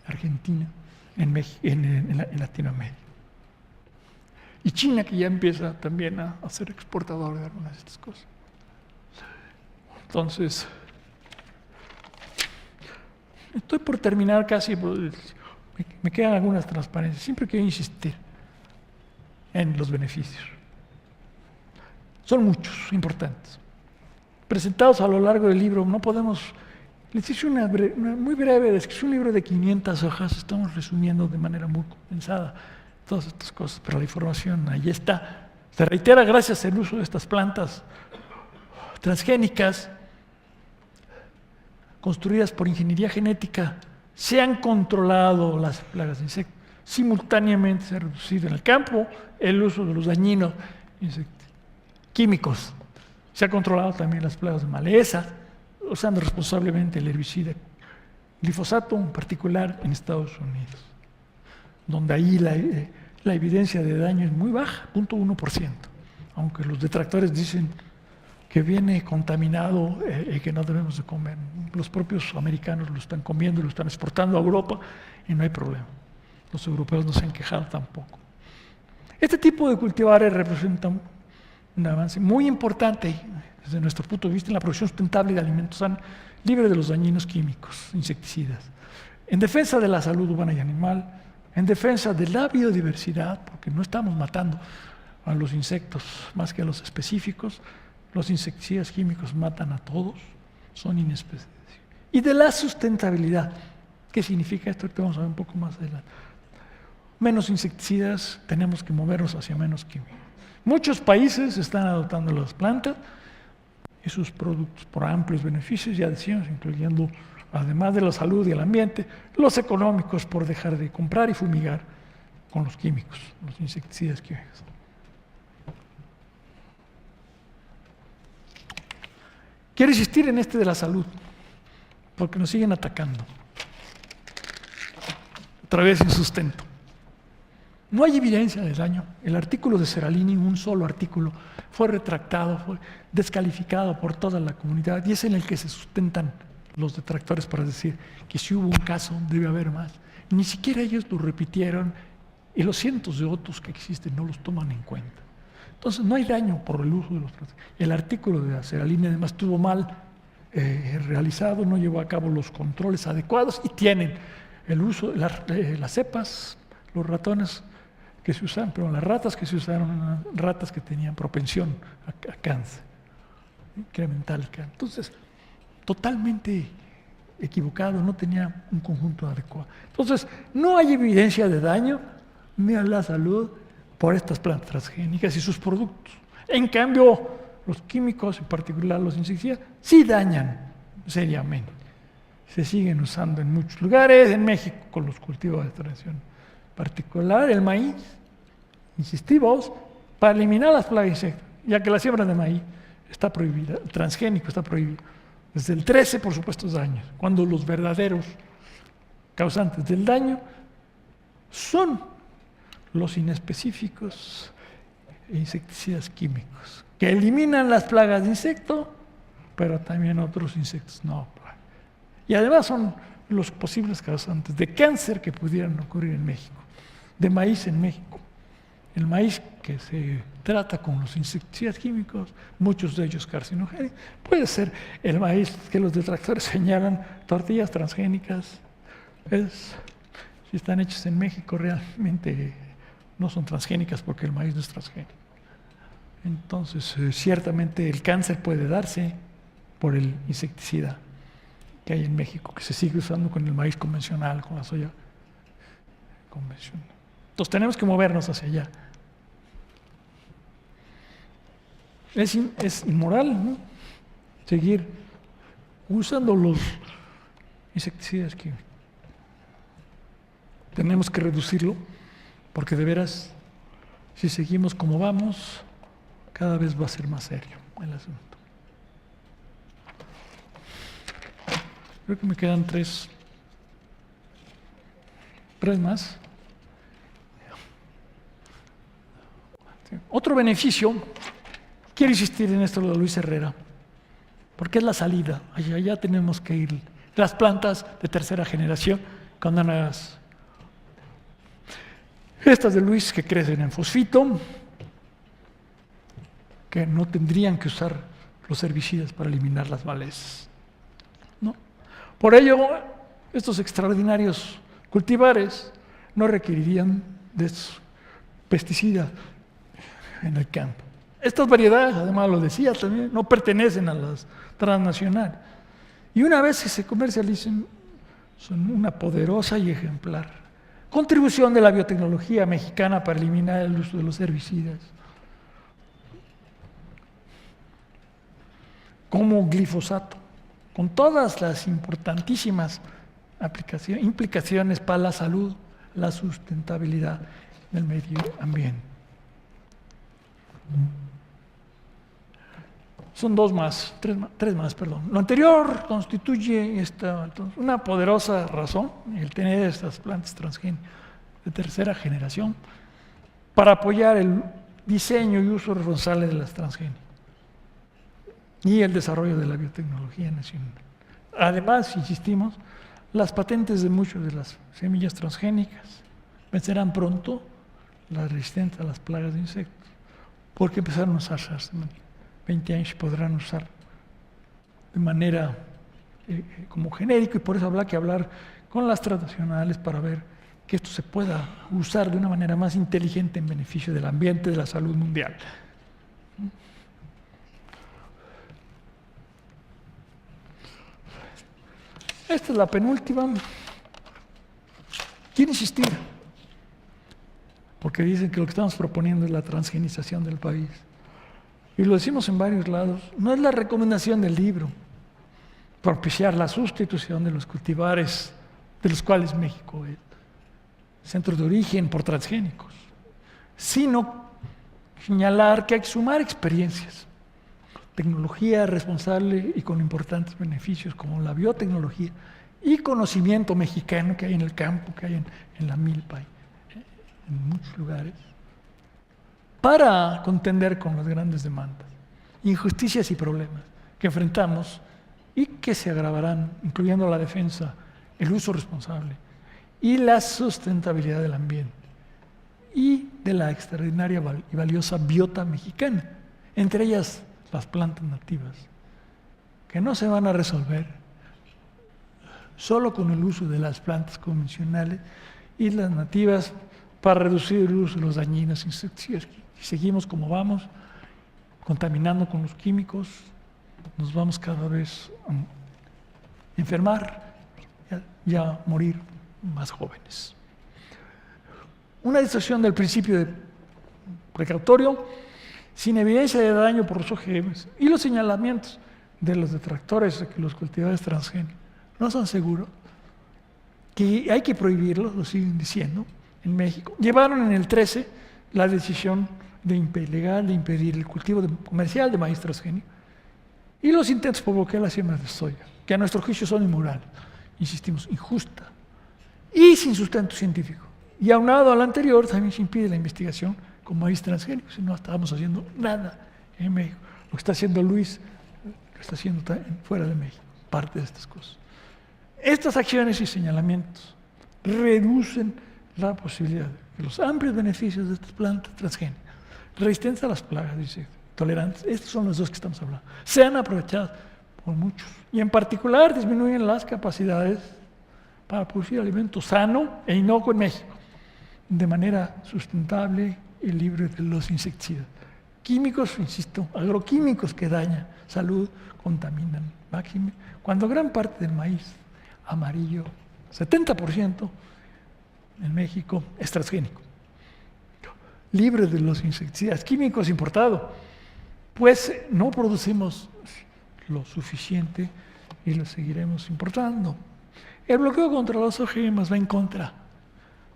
Argentina, en Latinoamérica. Y China, que ya empieza también a ser exportador de algunas de estas cosas. Entonces, estoy por terminar casi, me quedan algunas transparencias. Siempre quiero insistir en los beneficios. Son muchos, importantes. Presentados a lo largo del libro, no podemos... Les hice una muy breve descripción, un libro de 500 hojas, estamos resumiendo de manera muy condensada todas estas cosas, pero la información ahí está. Se reitera gracias al uso de estas plantas transgénicas, construidas por ingeniería genética, se han controlado las plagas de insectos. Simultáneamente se ha reducido en el campo el uso de los dañinos químicos. Se ha controlado también las plagas de maleza, usando responsablemente el herbicida glifosato, en particular en Estados Unidos, donde ahí la evidencia de daño es muy baja, 0.1%, aunque los detractores dicen que viene contaminado y que no debemos de comer. Los propios americanos lo están comiendo y lo están exportando a Europa y no hay problema. Los europeos no se han quejado tampoco. Este tipo de cultivares representan un avance muy importante desde nuestro punto de vista en la producción sustentable de alimentos sanos, libre de los dañinos químicos, insecticidas, en defensa de la salud humana y animal, en defensa de la biodiversidad, porque no estamos matando a los insectos más que a los específicos. Los insecticidas químicos matan a todos, son inespecíficos. Y de la sustentabilidad. ¿Qué significa esto? Ahorita vamos a ver un poco más adelante. Menos insecticidas, tenemos que movernos hacia menos químicos. Muchos países están adoptando las plantas y sus productos por amplios beneficios, ya decíamos, incluyendo, además de la salud y el ambiente, los económicos por dejar de comprar y fumigar con los químicos, los insecticidas químicos. Quiero insistir en este de la salud, porque nos siguen atacando. Otra vez sin sustento. No hay evidencia de daño. El artículo de Seralini, un solo artículo, fue retractado, fue descalificado por toda la comunidad, y es en el que se sustentan los detractores para decir que si hubo un caso, debe haber más. Ni siquiera ellos lo repitieron, y los cientos de otros que existen no los toman en cuenta. Entonces, no hay daño por el uso de los transgénicos. El artículo de Seralini además estuvo mal realizado, no llevó a cabo los controles adecuados, y tienen el uso de las cepas, los ratones que se usan, pero las ratas que se usaron eran ratas que tenían propensión a cáncer, incremental cáncer. Entonces, totalmente equivocado, no tenía un conjunto adecuado. Entonces, no hay evidencia de daño ni a la salud por estas plantas transgénicas y sus productos. En cambio, los químicos, en particular los insecticidas, sí dañan seriamente. Se siguen usando en muchos lugares, en México con los cultivos de tradición particular, el maíz, insistimos, para eliminar las plagas de insectos, ya que la siembra de maíz está prohibida, el transgénico está prohibido. Desde el 13, por supuesto, años, cuando los verdaderos causantes del daño son los inespecíficos e insecticidas químicos, que eliminan las plagas de insecto, pero también otros insectos no plagas. Y además son los posibles causantes de cáncer que pudieran ocurrir en México, de maíz en México. El maíz que se trata con los insecticidas químicos, muchos de ellos carcinogénicos, puede ser el maíz que los detractores señalan, tortillas transgénicas, si están hechas en México realmente no son transgénicas porque el maíz no es transgénico. Entonces, ciertamente el cáncer puede darse por el insecticida que hay en México, que se sigue usando con el maíz convencional, con la soya convencional. Entonces tenemos que movernos hacia allá. Es inmoral, ¿no?, seguir usando los insecticidas químicos. Tenemos que reducirlo, porque de veras, si seguimos como vamos, cada vez va a ser más serio el asunto. Creo que me quedan tres más. Otro beneficio, quiero insistir en esto de Luis Herrera, porque es la salida. Allá tenemos que ir. Las plantas de tercera generación, cuando nuevas. Estas de Luis que crecen en fosfito, que no tendrían que usar los herbicidas para eliminar las malezas, ¿no? Por ello, estos extraordinarios cultivares no requerirían de estos pesticidas en el campo. Estas variedades, además lo decía también, no pertenecen a las transnacionales. Y una vez que se comercialicen, son una poderosa y ejemplar contribución de la biotecnología mexicana para eliminar el uso de los herbicidas, como glifosato, con todas las importantísimas implicaciones para la salud, la sustentabilidad del medio ambiente. Son tres más, perdón. Lo anterior constituye una poderosa razón, el tener estas plantas transgénicas de tercera generación, para apoyar el diseño y uso responsable de las transgénicas y el desarrollo de la biotecnología nacional. Además, insistimos, las patentes de muchas de las semillas transgénicas vencerán pronto la resistencia a las plagas de insectos, porque empezaron a usarse hace 20 años y podrán usar de manera como genérico, y por eso habrá que hablar con las transnacionales para ver que esto se pueda usar de una manera más inteligente en beneficio del ambiente y de la salud mundial. Esta es la penúltima. Quiero insistir, porque dicen que lo que estamos proponiendo es la transgenización del país. Y lo decimos en varios lados. No es la recomendación del libro propiciar la sustitución de los cultivares, de los cuales México es centro de origen por transgénicos, sino señalar que hay que sumar experiencias tecnología responsable y con importantes beneficios como la biotecnología y conocimiento mexicano que hay en el campo, que hay en la milpa, en muchos lugares, para contender con las grandes demandas, injusticias y problemas que enfrentamos y que se agravarán, incluyendo la defensa, el uso responsable y la sustentabilidad del ambiente y de la extraordinaria y valiosa biota mexicana, entre ellas las plantas nativas, que no se van a resolver solo con el uso de las plantas convencionales y las nativas para reducir el uso de los dañinos insecticidas. Si seguimos como vamos, contaminando con los químicos, nos vamos cada vez a enfermar y a morir más jóvenes. Una distorsión del principio de precautorio, sin evidencia de daño por los OGMs y los señalamientos de los detractores de que los cultivadores transgénicos no son seguros, que hay que prohibirlos, lo siguen diciendo en México. Llevaron en el 13 la decisión legal de impedir el cultivo comercial de maíz transgénico y los intentos por bloquear las siembras de soya, que a nuestro juicio son inmorales, insistimos, injusta y sin sustento científico. Y aunado a lo anterior, también se impide la investigación con maíz transgénico, si no estábamos haciendo nada en México. Lo que está haciendo Luis, lo está haciendo fuera de México, parte de estas cosas. Estas acciones y señalamientos reducen la posibilidad de que los amplios beneficios de estas plantas transgénicas, resistentes a las plagas, dice, tolerantes, estos son los dos que estamos hablando, sean aprovechados por muchos. Y en particular disminuyen las capacidades para producir alimento sano e inocuo en México, de manera sustentable y libre de los insecticidas. Químicos, insisto, agroquímicos que dañan salud, contaminan, máxime, cuando gran parte del maíz amarillo, 70% en México, es transgénico, libre de los insecticidas químicos importados, pues no producimos lo suficiente y lo seguiremos importando. El bloqueo contra los OGM va en contra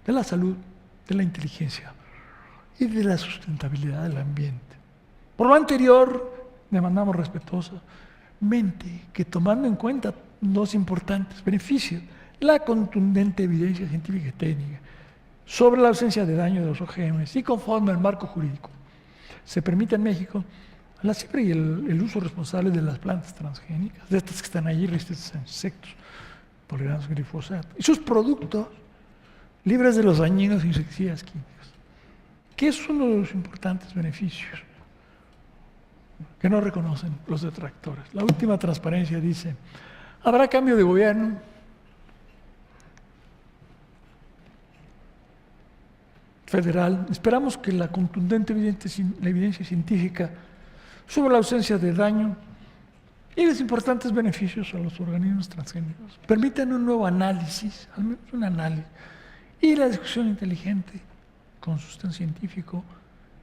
de la salud, de la inteligencia y de la sustentabilidad del ambiente. Por lo anterior, demandamos respetuosamente que, tomando en cuenta los importantes beneficios, la contundente evidencia científica y técnica sobre la ausencia de daño de los OGMs y conforme al marco jurídico, se permite en México la siembra y el uso responsable de las plantas transgénicas, de estas que están allí resistentes a insectos, tolerantes al glifosato, y sus productos libres de los dañinos insecticidas químicos, que es uno de los importantes beneficios que no reconocen los detractores. La última transparencia dice: habrá cambio de gobierno, federal. Esperamos que la contundente evidencia científica sobre la ausencia de daño y los importantes beneficios a los organismos transgénicos permitan un nuevo análisis, al menos un análisis, y la discusión inteligente con sustento científico,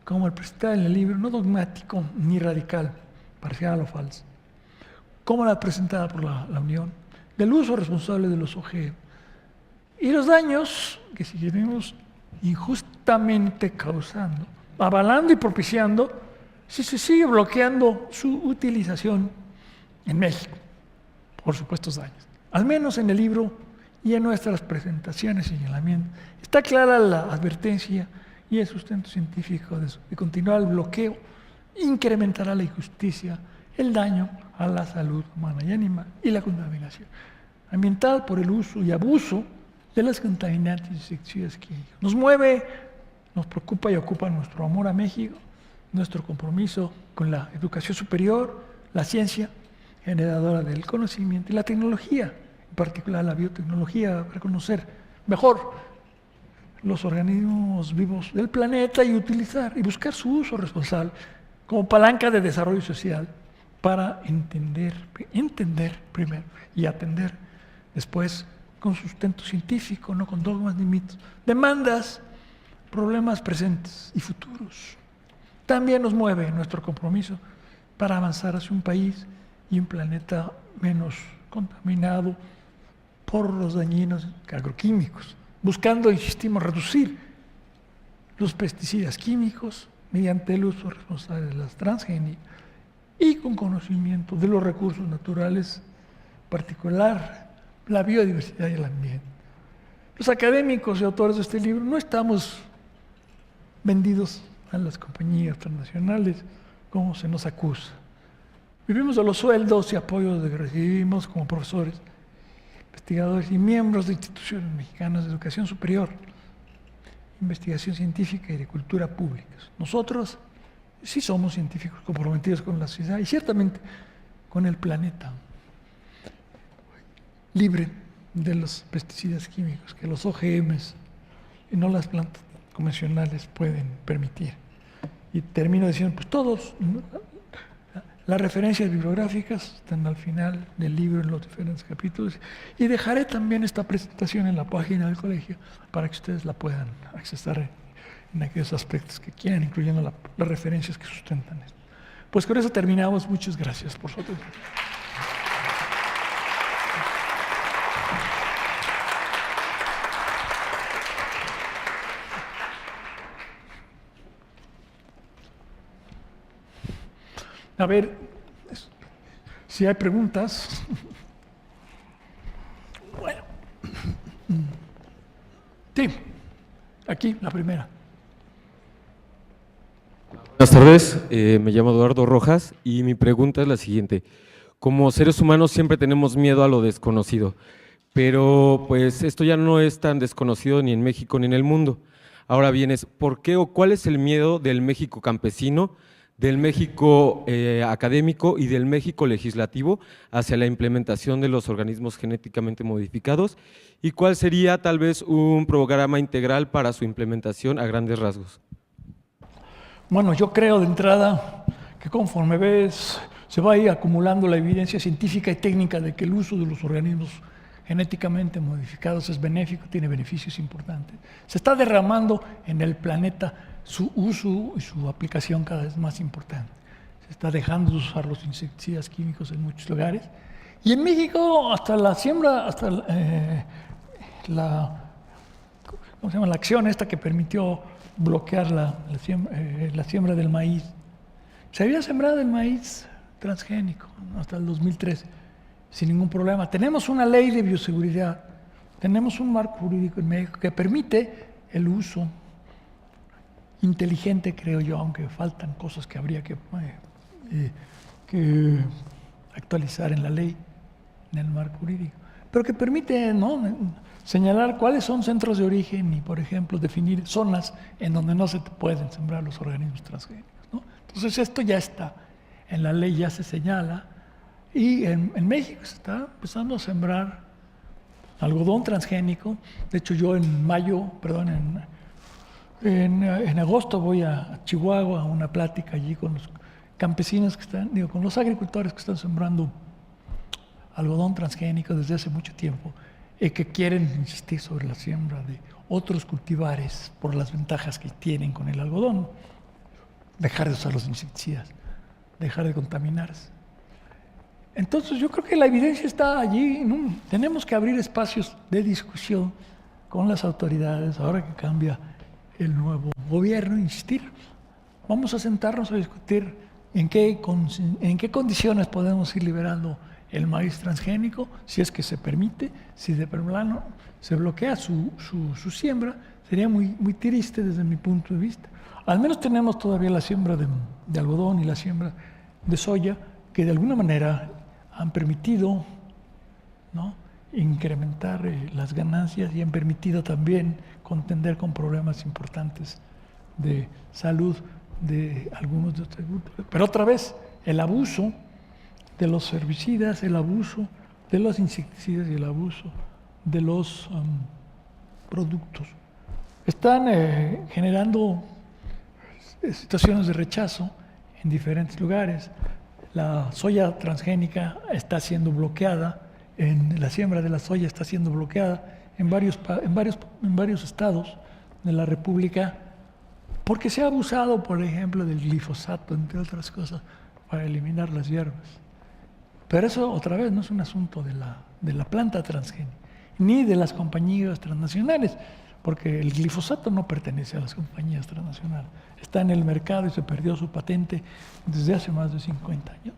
como el presentado en el libro, no dogmático ni radical, parcial o falso, como la presentada por la Unión, del uso responsable de los OGM y los daños que seguiremos injustamente causando, avalando y propiciando si se sigue bloqueando su utilización en México por supuestos daños. Al menos en el libro y en nuestras presentaciones y señalamientos está clara la advertencia y el sustento científico de continuar el bloqueo incrementará la injusticia, el daño a la salud humana y animal y la contaminación ambiental por el uso y abuso de las contaminantes insecticidas químicos. Nos mueve, nos preocupa y ocupa nuestro amor a México, nuestro compromiso con la educación superior, la ciencia generadora del conocimiento y la tecnología, en particular la biotecnología, para conocer mejor los organismos vivos del planeta y utilizar y buscar su uso responsable como palanca de desarrollo social para entender primero y atender después con sustento científico, no con dogmas ni mitos, demandas, problemas presentes y futuros. También nos mueve nuestro compromiso para avanzar hacia un país y un planeta menos contaminado por los dañinos agroquímicos, buscando, insistimos, reducir los pesticidas químicos mediante el uso responsable de las transgénicas y con conocimiento de los recursos naturales, en particular la biodiversidad y el ambiente. Los académicos y autores de este libro no estamos vendidos a las compañías transnacionales como se nos acusa. Vivimos de los sueldos y apoyos que recibimos como profesores, investigadores y miembros de instituciones mexicanas de educación superior, investigación científica y de cultura pública. Nosotros sí somos científicos comprometidos con la sociedad y ciertamente con el planeta, libre de los pesticidas químicos que los OGMs y no las plantas convencionales pueden permitir. Y termino diciendo, pues todos, las referencias bibliográficas están al final del libro en los diferentes capítulos y dejaré también esta presentación en la página del colegio para que ustedes la puedan accesar en aquellos aspectos que quieran, incluyendo las referencias que sustentan esto. Pues con eso terminamos. Muchas gracias por su atención. A ver, si hay preguntas. Bueno. Sí, aquí la primera. Buenas tardes, me llamo Eduardo Rojas y mi pregunta es la siguiente. Como seres humanos siempre tenemos miedo a lo desconocido, pero pues esto ya no es tan desconocido ni en México ni en el mundo. Ahora bien, ¿por qué o cuál es el miedo del México campesino, del México académico y del México legislativo hacia la implementación de los organismos genéticamente modificados? ¿Y cuál sería tal vez un programa integral para su implementación a grandes rasgos? Bueno, yo creo de entrada que conforme ves, se va a ir acumulando la evidencia científica y técnica de que el uso de los organismos genéticamente modificados es benéfico, tiene beneficios importantes. Se está derramando en el planeta su uso y su aplicación cada vez más importante. Se está dejando de usar los insecticidas químicos en muchos lugares. Y en México hasta la siembra, hasta la acción esta que permitió bloquear la siembra del maíz. Se había sembrado el maíz transgénico hasta el 2013, sin ningún problema. Tenemos una ley de bioseguridad, tenemos un marco jurídico en México que permite el uso inteligente, creo yo, aunque faltan cosas que habría que actualizar en la ley, en el marco jurídico, pero que permite, ¿no?, señalar cuáles son centros de origen y, por ejemplo, definir zonas en donde no se pueden sembrar los organismos transgénicos, ¿no? Entonces esto ya está, en la ley ya se señala y en México se está empezando a sembrar algodón transgénico. De hecho, yo en agosto voy a Chihuahua a una plática allí con los campesinos que están, con los agricultores que están sembrando algodón transgénico desde hace mucho tiempo y que quieren insistir sobre la siembra de otros cultivares por las ventajas que tienen con el algodón. Dejar de usar los insecticidas, dejar de contaminarse. Entonces yo creo que la evidencia está allí, ¿no? Tenemos que abrir espacios de discusión con las autoridades, ahora que cambia el nuevo gobierno, insistir. Vamos a sentarnos a discutir en qué condiciones podemos ir liberando el maíz transgénico, si es que se permite. Si de plano se bloquea su siembra, sería muy, muy triste desde mi punto de vista. Al menos tenemos todavía la siembra de algodón y la siembra de soya, que de alguna manera han permitido, ¿no?, incrementar las ganancias y han permitido también contender con problemas importantes de salud de algunos de estos agricultores. Pero otra vez, el abuso de los herbicidas, el abuso de los insecticidas y el abuso de los productos están generando situaciones de rechazo en diferentes lugares. La soya transgénica está siendo bloqueada, la siembra de la soya está siendo bloqueada en varios estados de la República porque se ha abusado, por ejemplo, del glifosato, entre otras cosas, para eliminar las hierbas. Pero eso, otra vez, no es un asunto de la planta transgénica, ni de las compañías transnacionales. porque el glifosato no pertenece a las compañías transnacionales. Está en el mercado y se perdió su patente desde hace más de 50 años.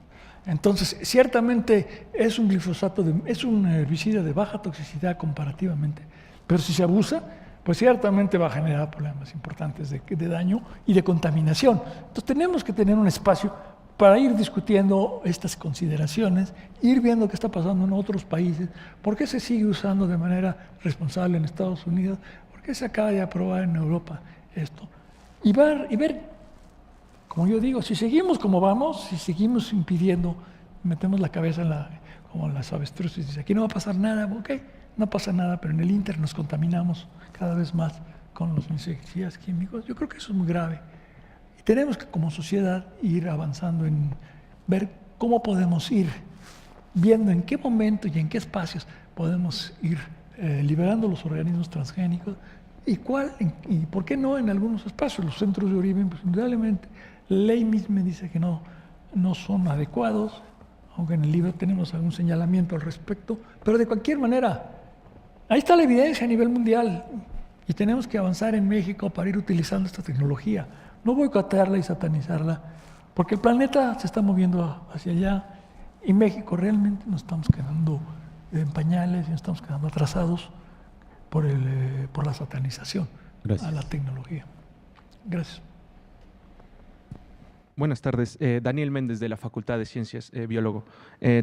Entonces, ciertamente es un glifosato, es un herbicida de baja toxicidad comparativamente, pero si se abusa, pues ciertamente va a generar problemas importantes de daño y de contaminación. Entonces, tenemos que tener un espacio para ir discutiendo estas consideraciones, ir viendo qué está pasando en otros países, por qué se sigue usando de manera responsable en Estados Unidos, por qué se acaba de aprobar en Europa esto, y ver, como yo digo, si seguimos como vamos, si seguimos impidiendo, metemos la cabeza como las avestruces y dice, aquí no va a pasar nada, ok, no pasa nada, pero en el Inter nos contaminamos cada vez más con los insecticidas químicos. Yo creo que eso es muy grave. Y tenemos que, como sociedad, ir avanzando en ver cómo podemos ir viendo en qué momento y en qué espacios podemos ir liberando los organismos transgénicos y por qué no en algunos espacios. Los centros de origen, pues indudablemente, la ley misma dice que no son adecuados, aunque en el libro tenemos algún señalamiento al respecto, pero de cualquier manera, ahí está la evidencia a nivel mundial y tenemos que avanzar en México para ir utilizando esta tecnología, no boicotearla y satanizarla, porque el planeta se está moviendo hacia allá y México realmente nos estamos quedando en pañales y nos estamos quedando atrasados por la satanización a la tecnología. Gracias. Buenas tardes, Daniel Méndez de la Facultad de Ciencias, biólogo.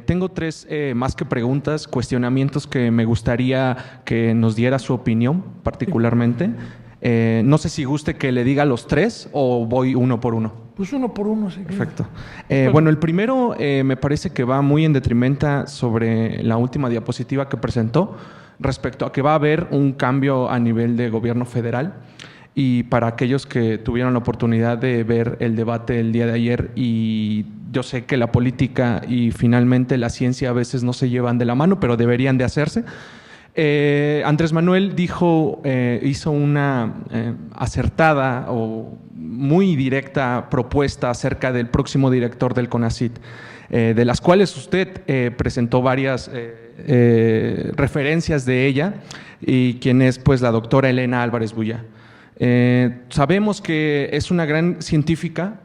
Tengo tres más que preguntas, cuestionamientos que me gustaría que nos diera su opinión particularmente. No sé si guste que le diga los tres o voy uno por uno. Pues uno por uno, sí. Perfecto. Bueno, el primero me parece que va muy en detrimento sobre la última diapositiva que presentó respecto a que va a haber un cambio a nivel de gobierno federal. Y para aquellos que tuvieron la oportunidad de ver el debate el día de ayer, y yo sé que la política y finalmente la ciencia a veces no se llevan de la mano, pero deberían de hacerse. Andrés Manuel hizo una acertada o muy directa propuesta acerca del próximo director del CONACYT, de las cuales usted presentó varias referencias de ella, y quien es pues la doctora Elena Álvarez Bulla. Sabemos que es una gran científica,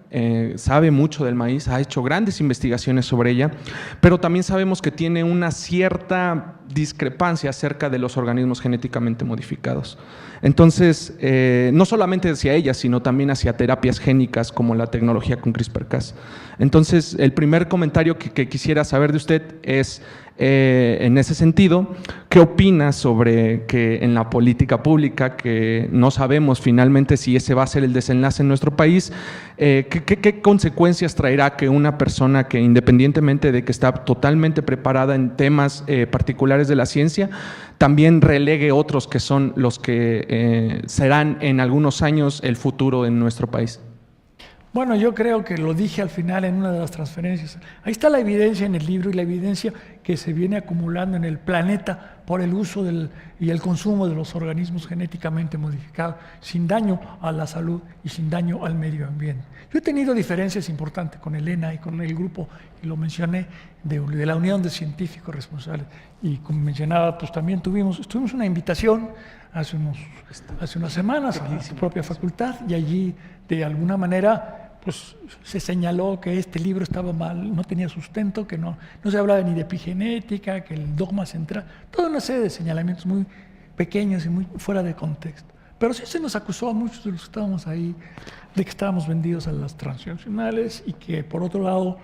sabe mucho del maíz, ha hecho grandes investigaciones sobre ella, pero también sabemos que tiene una cierta discrepancia acerca de los organismos genéticamente modificados. Entonces, no solamente hacia ella, sino también hacia terapias génicas como la tecnología con CRISPR-Cas. Entonces, el primer comentario que quisiera saber de usted es, en ese sentido, ¿qué opina sobre que en la política pública, que no sabemos finalmente si ese va a ser el desenlace en nuestro país, qué consecuencias traerá que una persona que, independientemente de que está totalmente preparada en temas particulares de la ciencia, también relegue otros que son los que serán en algunos años el futuro en nuestro país? Bueno, yo creo que lo dije al final en una de las transferencias. Ahí está la evidencia en el libro y la evidencia que se viene acumulando en el planeta por el uso y el consumo de los organismos genéticamente modificados, sin daño a la salud y sin daño al medio ambiente. Yo he tenido diferencias importantes con Elena y con el grupo, y lo mencioné, de la Unión de Científicos Responsables. Y como mencionaba, pues también tuvimos una invitación hace unas semanas a su propia facultad, y allí de alguna manera pues se señaló que este libro estaba mal, no tenía sustento, que no se hablaba ni de epigenética, que el dogma central, toda una serie de señalamientos muy pequeños y muy fuera de contexto. Pero sí se nos acusó a muchos de los que estábamos ahí de que estábamos vendidos a las transnacionales y que, por otro lado,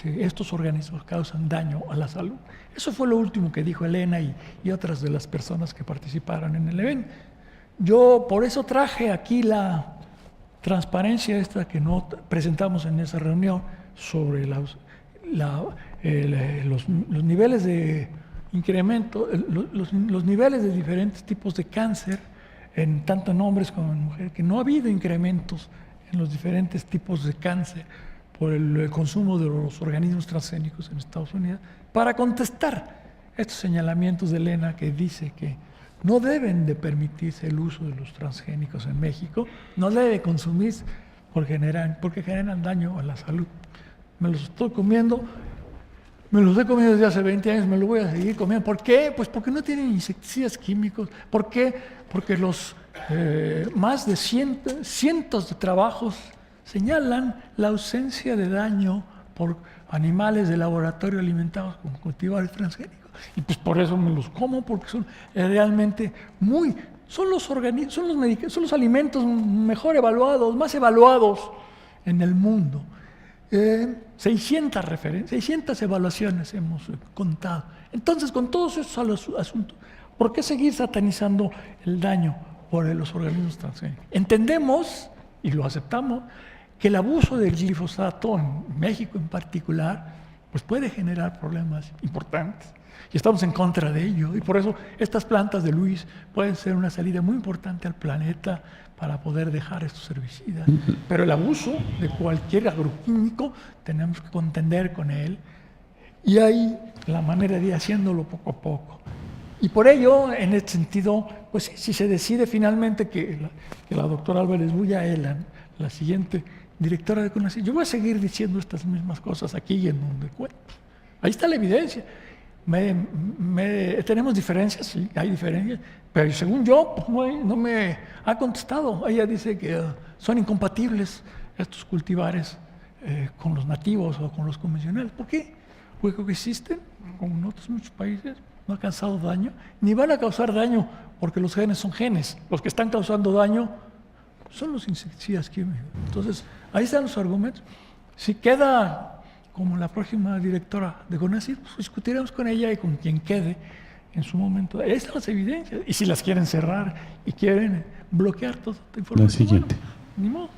estos organismos causan daño a la salud. Eso fue lo último que dijo Elena y otras de las personas que participaron en el evento. Yo por eso traje aquí la transparencia esta que no presentamos en esa reunión sobre los niveles de incremento, los niveles de diferentes tipos de cáncer, tanto en hombres como en mujeres, que no ha habido incrementos en los diferentes tipos de cáncer por el consumo de los organismos transgénicos en Estados Unidos, para contestar estos señalamientos de Elena, que dice que no deben de permitirse el uso de los transgénicos en México, no debe consumirse porque generan daño a la salud. Me los estoy comiendo, me los he comido desde hace 20 años, me los voy a seguir comiendo. ¿Por qué? Pues porque no tienen insecticidas químicos. ¿Por qué? Porque los más de cientos de trabajos señalan la ausencia de daño por animales de laboratorio alimentados con cultivares transgénicos. Y pues por eso me los como, porque son realmente son los alimentos mejor evaluados, más evaluados en el mundo. 600 evaluaciones hemos contado. Entonces, con todos esos asuntos, ¿por qué seguir satanizando el daño por los organismos transgénicos? Entendemos, y lo aceptamos, que el abuso del glifosato, en México en particular, pues puede generar problemas importantes. Y estamos en contra de ello. Y por eso estas plantas de Luis pueden ser una salida muy importante al planeta para poder dejar estos herbicidas. Pero el abuso de cualquier agroquímico tenemos que contender con él. Y hay la manera de ir haciéndolo poco a poco. Y por ello, en este sentido, pues si se decide finalmente que la doctora Álvarez Bulla Elan, la siguiente directora de CONACYT, yo voy a seguir diciendo estas mismas cosas aquí y en donde cuento. Ahí está la evidencia. Tenemos diferencias, sí, hay diferencias, pero según yo, pues no me ha contestado. Ella dice que son incompatibles estos cultivares con los nativos o con los convencionales. ¿Por qué? Porque existen, como en otros muchos países, no ha causado daño, ni van a causar daño, porque los genes son genes. Los que están causando daño son los insecticidas químicos. Entonces, ahí están los argumentos. Si queda como la próxima directora de CONACYT, pues discutiremos con ella y con quien quede en su momento. Ahí están las evidencias. Y si las quieren cerrar y quieren bloquear toda esta información, La siguiente. Bueno, ni modo.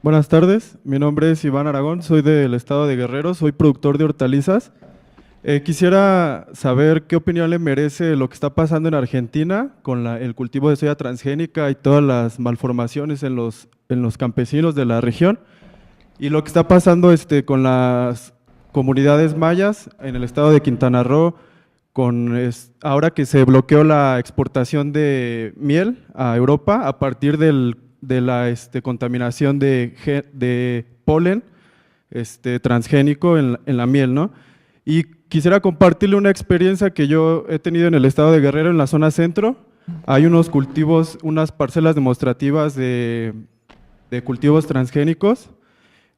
Buenas tardes, mi nombre es Iván Aragón, soy del estado de Guerrero, soy productor de hortalizas. Quisiera saber qué opinión le merece lo que está pasando en Argentina con el cultivo de soya transgénica y todas las malformaciones en los campesinos de la región, y lo que está pasando con las comunidades mayas en el estado de Quintana Roo, ahora que se bloqueó la exportación de miel a Europa a partir de la contaminación de polen transgénico en la miel, ¿no? Y quisiera compartirle una experiencia que yo he tenido en el estado de Guerrero, en la zona centro. Hay unos cultivos, unas parcelas demostrativas de cultivos transgénicos.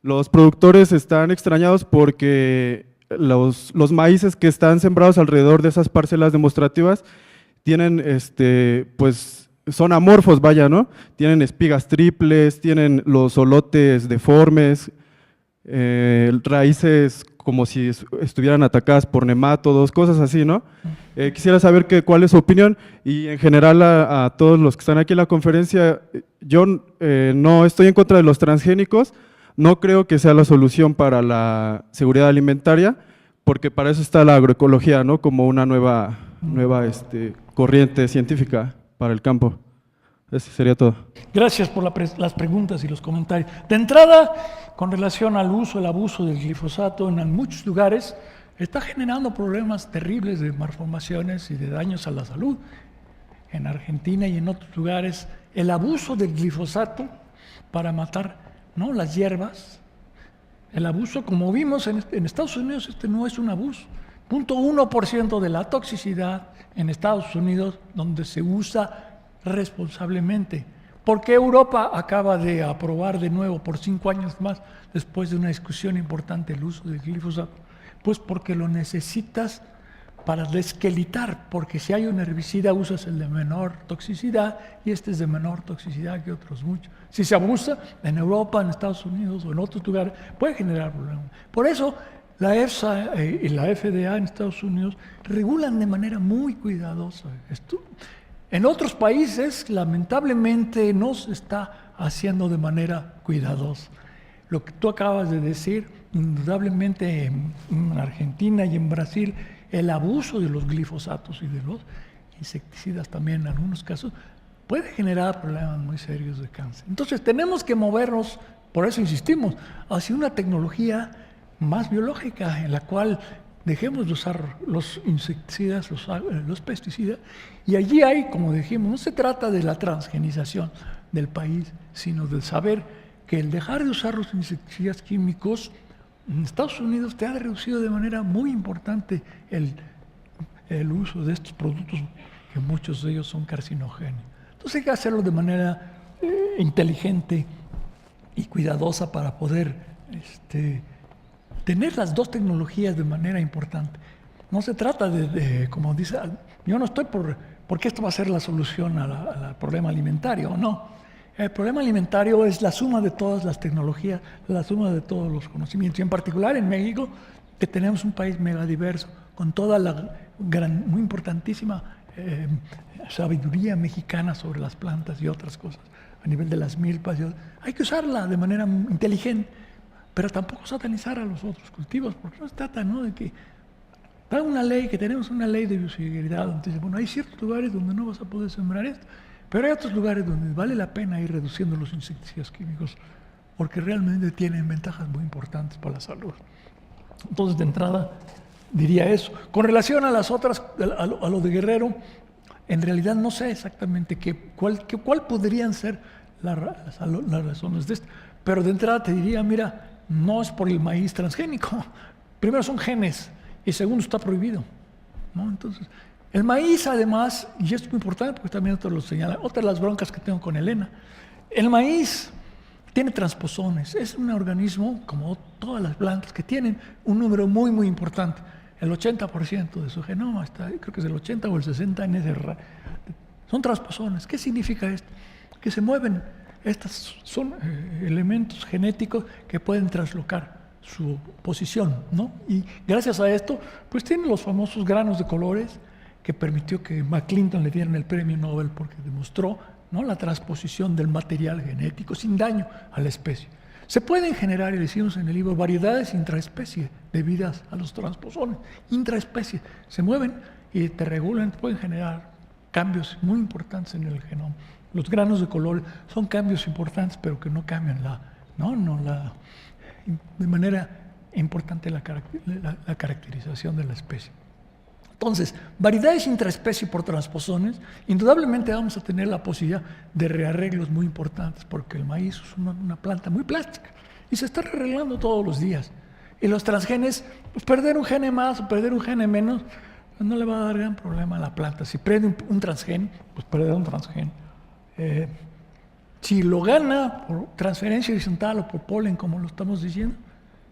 Los productores están extrañados porque los maíces que están sembrados alrededor de esas parcelas demostrativas tienen, pues, son amorfos, vaya, ¿no? Tienen espigas triples, tienen los solotes deformes, raíces como si estuvieran atacadas por nemátodos, cosas así, ¿no? Quisiera saber cuál es su opinión, y en general a todos los que están aquí en la conferencia. Yo no estoy en contra de los transgénicos, no creo que sea la solución para la seguridad alimentaria, porque para eso está la agroecología, ¿no? Como una nueva corriente científica para el campo. Eso sería todo. Gracias por las preguntas y los comentarios. De entrada, con relación al el abuso del glifosato en muchos lugares, está generando problemas terribles de malformaciones y de daños a la salud. En Argentina y en otros lugares, el abuso del glifosato para matar, ¿no?, las hierbas, el abuso, como vimos en Estados Unidos, no es un abuso. 0.1% de la toxicidad en Estados Unidos, donde se usa responsablemente. ¿Por qué Europa acaba de aprobar de nuevo por 5 años más, después de una discusión importante, el uso del glifosato? Pues porque lo necesitas para desquelitar, porque si hay un herbicida usas el de menor toxicidad y este es de menor toxicidad que otros muchos. Si se abusa en Europa, en Estados Unidos o en otros lugares, puede generar problemas. Por eso la EFSA y la FDA en Estados Unidos regulan de manera muy cuidadosa esto. En otros países, lamentablemente, no se está haciendo de manera cuidadosa. Lo que tú acabas de decir, indudablemente en Argentina y en Brasil, el abuso de los glifosatos y de los insecticidas también en algunos casos puede generar problemas muy serios de cáncer. Entonces tenemos que movernos, por eso insistimos, hacia una tecnología más biológica en la cual dejemos de usar los insecticidas, los pesticidas, y allí hay, como dijimos, no se trata de la transgenización del país, sino del saber que el dejar de usar los insecticidas químicos En Estados Unidos te ha reducido de manera muy importante el uso de estos productos, que muchos de ellos son carcinogénicos. Entonces hay que hacerlo de manera inteligente y cuidadosa para poder tener las dos tecnologías de manera importante. No se trata como dice, yo no estoy porque esto va a ser la solución al problema alimentario, no. El problema alimentario es la suma de todas las tecnologías, la suma de todos los conocimientos, y en particular en México, que tenemos un país megadiverso, con toda la muy importantísima sabiduría mexicana sobre las plantas y otras cosas, a nivel de las milpas. Hay que usarla de manera inteligente, pero tampoco satanizar a los otros cultivos, porque no se trata, ¿no?, de que hay una ley, que tenemos una ley de bioseguriedad, donde dice, bueno, hay ciertos lugares donde no vas a poder sembrar esto, pero hay otros lugares donde vale la pena ir reduciendo los insecticidas químicos, porque realmente tienen ventajas muy importantes para la salud. Entonces, de entrada, diría eso. Con relación a las otras, a lo de Guerrero, en realidad no sé exactamente cuál podrían ser las razones de esto, pero de entrada te diría, mira, no es por el maíz transgénico. Primero son genes, y segundo está prohibido, ¿no? Entonces, el maíz, además, y esto es muy importante porque también otros lo señalan, otra de las broncas que tengo con Elena, el maíz tiene transposones, es un organismo, como todas las plantas, que tienen un número muy, muy importante. El 80% de su genoma está, creo que es el 80 o el 60 en ese son transposones. ¿Qué significa esto? Que se mueven. Estos son elementos genéticos que pueden traslocar su posición, ¿no? Y gracias a esto, pues tienen los famosos granos de colores que permitió que McClinton le dieran el premio Nobel, porque demostró, ¿no?, la transposición del material genético sin daño a la especie. Se pueden generar, y decimos en el libro, variedades intraespecie debidas a los transposones. Intraespecie se mueven y te regulan, pueden generar cambios muy importantes en el genoma. Los granos de color son cambios importantes, pero que no cambian de manera importante la caracterización de la especie. Entonces, variedades intraespecie por transposones, indudablemente vamos a tener la posibilidad de rearreglos muy importantes, porque el maíz es una planta muy plástica y se está rearreglando todos los días. Y los transgenes, pues perder un gene más o perder un gene menos, pues no le va a dar gran problema a la planta. Si pierde un transgen, pues perderá un transgen. Si lo gana por transferencia horizontal o por polen, como lo estamos diciendo,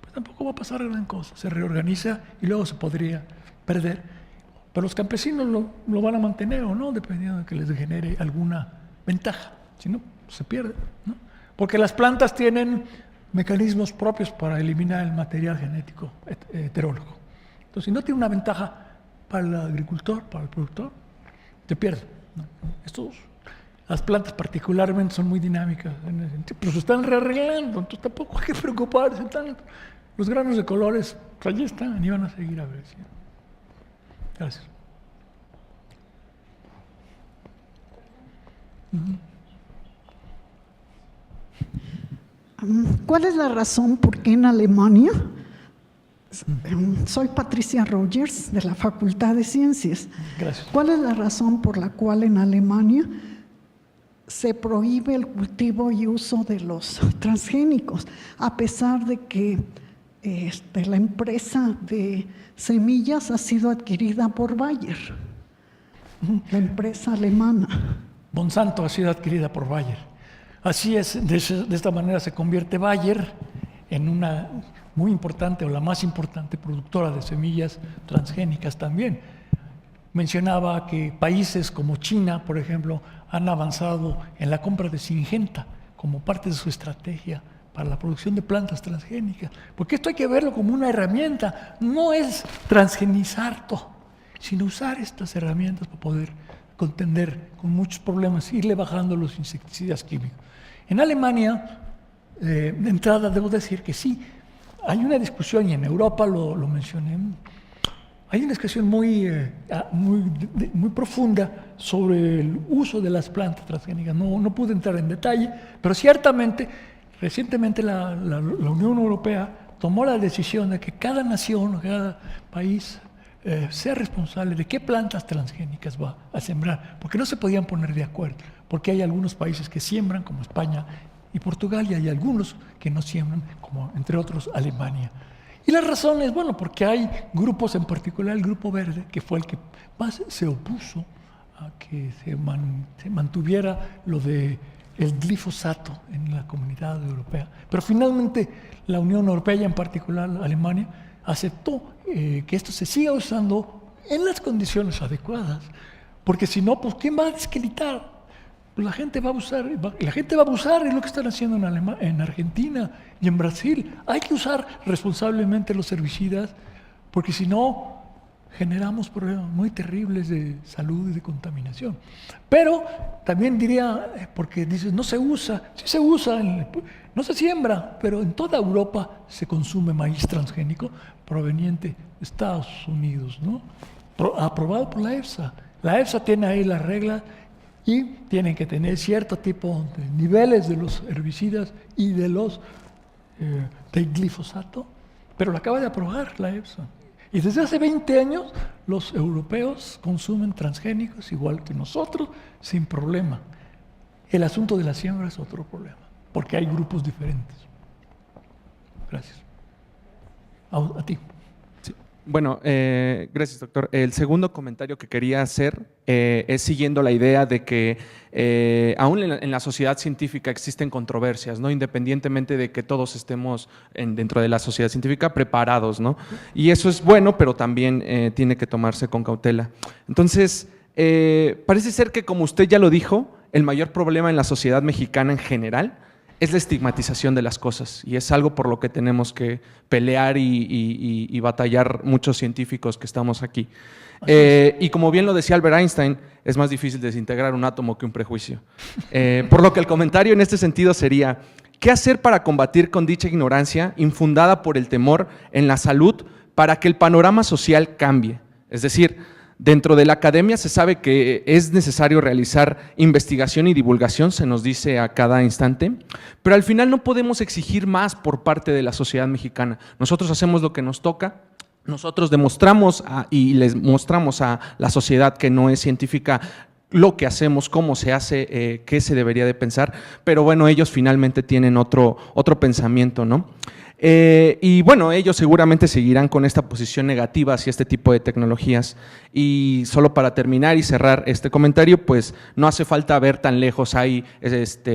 pues tampoco va a pasar gran cosa. Se reorganiza y luego se podría perder. Pero los campesinos lo van a mantener o no, dependiendo de que les genere alguna ventaja. Si no, se pierde, ¿no? Porque las plantas tienen mecanismos propios para eliminar el material genético heterólogo. Entonces, si no tiene una ventaja para el agricultor, para el productor, se pierde, ¿no? Las plantas particularmente son muy dinámicas en ese sentido, pero se están rearreglando, entonces tampoco hay que preocuparse tanto. Los granos de colores, pues allí están y van a seguir apareciendo. Gracias. ¿Cuál es la razón por qué en Alemania? Soy Patricia Rogers, de la Facultad de Ciencias. Gracias. ¿Cuál es la razón por la cual en Alemania se prohíbe el cultivo y uso de los transgénicos, a pesar de que la empresa de semillas ha sido adquirida por Bayer, la empresa alemana? Monsanto ha sido adquirida por Bayer. Así es, de esta manera se convierte Bayer en una muy importante o la más importante productora de semillas transgénicas también. Mencionaba que países como China, por ejemplo, han avanzado en la compra de Syngenta como parte de su estrategia para la producción de plantas transgénicas, porque esto hay que verlo como una herramienta, no es transgenizar todo, sino usar estas herramientas para poder contender con muchos problemas, irle bajando los insecticidas químicos. En Alemania, de entrada debo decir que sí, hay una discusión, y en Europa lo mencioné, hay una discusión muy profunda sobre el uso de las plantas transgénicas. No pude entrar en detalle, pero ciertamente, recientemente la Unión Europea tomó la decisión de que cada nación o cada país sea responsable de qué plantas transgénicas va a sembrar, porque no se podían poner de acuerdo, porque hay algunos países que siembran, como España y Portugal, y hay algunos que no siembran, como entre otros Alemania. Y la razón es, bueno, porque hay grupos, en particular el Grupo Verde, que fue el que más se opuso a que se mantuviera lo de el glifosato en la Comunidad Europea. Pero finalmente la Unión Europea, y en particular Alemania, aceptó que esto se siga usando en las condiciones adecuadas, porque si no, pues ¿quién va a desquilitar? Pues la gente va a abusar, es lo que están haciendo en Argentina y en Brasil. Hay que usar responsablemente los herbicidas, porque si no, generamos problemas muy terribles de salud y de contaminación. Pero también diría, porque dices, no se usa, sí se usa, no se siembra, pero en toda Europa se consume maíz transgénico proveniente de Estados Unidos, ¿no? Aprobado por la EFSA. La EFSA tiene ahí las reglas y tienen que tener cierto tipo de niveles de los herbicidas y de los del glifosato, pero lo acaba de aprobar la EFSA. Y desde hace 20 años los europeos consumen transgénicos igual que nosotros, sin problema. El asunto de la siembra es otro problema, porque hay grupos diferentes. Gracias. A ti. Sí. Bueno, gracias, doctor. El segundo comentario que quería hacer es siguiendo la idea de que aún en la sociedad científica existen controversias, ¿no? Independientemente de que todos estemos dentro de la sociedad científica preparados, ¿no? Y eso es bueno, pero también tiene que tomarse con cautela. Entonces, parece ser que, como usted ya lo dijo, el mayor problema en la sociedad mexicana en general es la estigmatización de las cosas, y es algo por lo que tenemos que pelear y batallar muchos científicos que estamos aquí. Y como bien lo decía Albert Einstein, es más difícil desintegrar un átomo que un prejuicio. Por lo que el comentario en este sentido sería, ¿qué hacer para combatir con dicha ignorancia infundada por el temor en la salud para que el panorama social cambie? Es decir, dentro de la academia se sabe que es necesario realizar investigación y divulgación, se nos dice a cada instante, pero al final no podemos exigir más por parte de la sociedad mexicana. Nosotros hacemos lo que nos toca, nosotros demostramos y les mostramos a la sociedad que no es científica lo que hacemos, cómo se hace, qué se debería de pensar, pero bueno, ellos finalmente tienen otro pensamiento, ¿no? Y bueno, ellos seguramente seguirán con esta posición negativa hacia este tipo de tecnologías. Y solo para terminar y cerrar este comentario, pues no hace falta ver tan lejos. Hay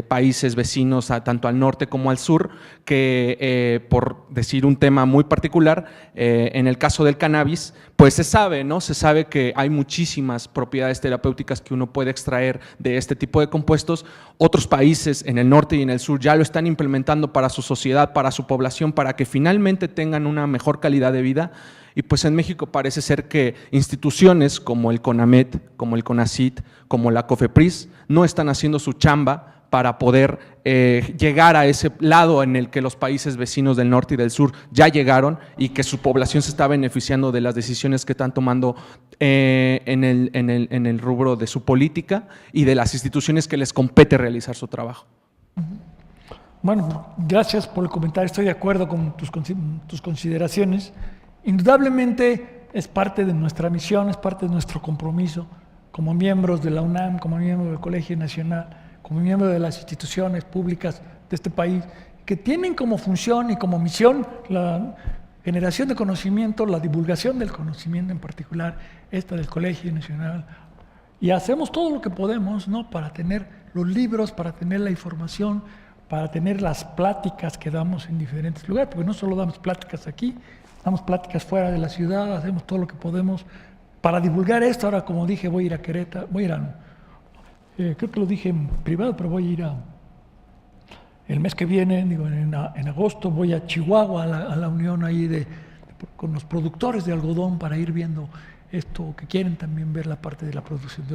países vecinos tanto al norte como al sur que, por decir un tema muy particular, en el caso del cannabis, pues se sabe, ¿no? Se sabe que hay muchísimas propiedades terapéuticas que uno puede extraer de este tipo de compuestos. Otros países en el norte y en el sur ya lo están implementando para su sociedad, para su población, para que finalmente tengan una mejor calidad de vida. Y pues en México parece ser que instituciones como el CONAMED, como el CONACYT, como la COFEPRIS no están haciendo su chamba para poder llegar a ese lado en el que los países vecinos del norte y del sur ya llegaron y que su población se está beneficiando de las decisiones que están tomando en el rubro de su política y de las instituciones que les compete realizar su trabajo. Bueno, gracias por el comentario, estoy de acuerdo con tus consideraciones. Indudablemente es parte de nuestra misión, es parte de nuestro compromiso como miembros de la UNAM, como miembros del Colegio Nacional, como miembros de las instituciones públicas de este país, que tienen como función y como misión la generación de conocimiento, la divulgación del conocimiento, en particular esta del Colegio Nacional. Y hacemos todo lo que podemos, ¿no?, para tener los libros, para tener la información, para tener las pláticas que damos en diferentes lugares, porque no solo damos pláticas aquí, damos pláticas fuera de la ciudad, hacemos todo lo que podemos para divulgar esto. Ahora, como dije, voy a ir a Querétaro, creo que lo dije en privado, pero voy a ir el mes que viene, en agosto, voy a Chihuahua, a la unión ahí con los productores de algodón, para ir viendo esto, que quieren también ver la parte de la producción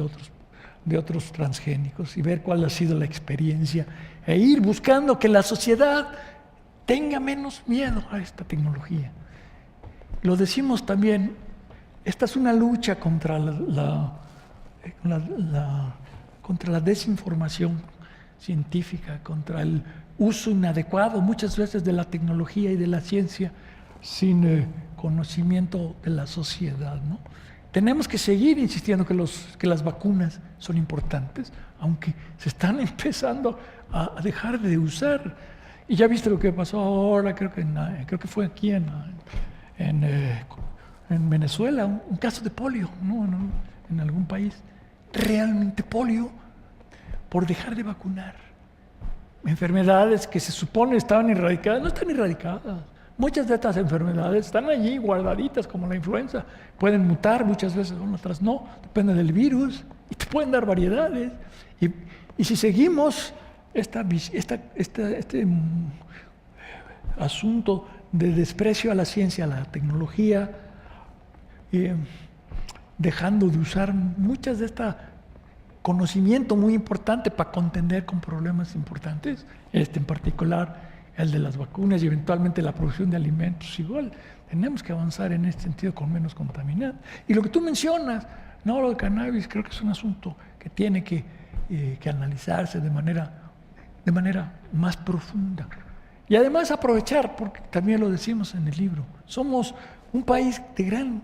de otros transgénicos y ver cuál ha sido la experiencia e ir buscando que la sociedad tenga menos miedo a esta tecnología. Lo decimos también, esta es una lucha contra contra la desinformación científica, contra el uso inadecuado muchas veces de la tecnología y de la ciencia sin conocimiento de la sociedad, ¿no? Tenemos que seguir insistiendo que las vacunas son importantes, aunque se están empezando a dejar de usar. Y ya viste lo que pasó ahora, creo que fue aquí en Venezuela, un caso de polio, ¿no? En algún país, realmente polio por dejar de vacunar. Enfermedades que se supone estaban erradicadas, no están erradicadas. Muchas de estas enfermedades están allí guardaditas como la influenza. Pueden mutar muchas veces, otras no, depende del virus y te pueden dar variedades. Y si seguimos este asunto de desprecio a la ciencia, a la tecnología, dejando de usar muchas de este conocimiento muy importante para contender con problemas importantes, en particular el de las vacunas y eventualmente la producción de alimentos, igual tenemos que avanzar en este sentido con menos contaminantes. Y lo que tú mencionas, no, lo del cannabis, creo que es un asunto que tiene que analizarse de manera más profunda. Y además aprovechar, porque también lo decimos en el libro, somos un país de gran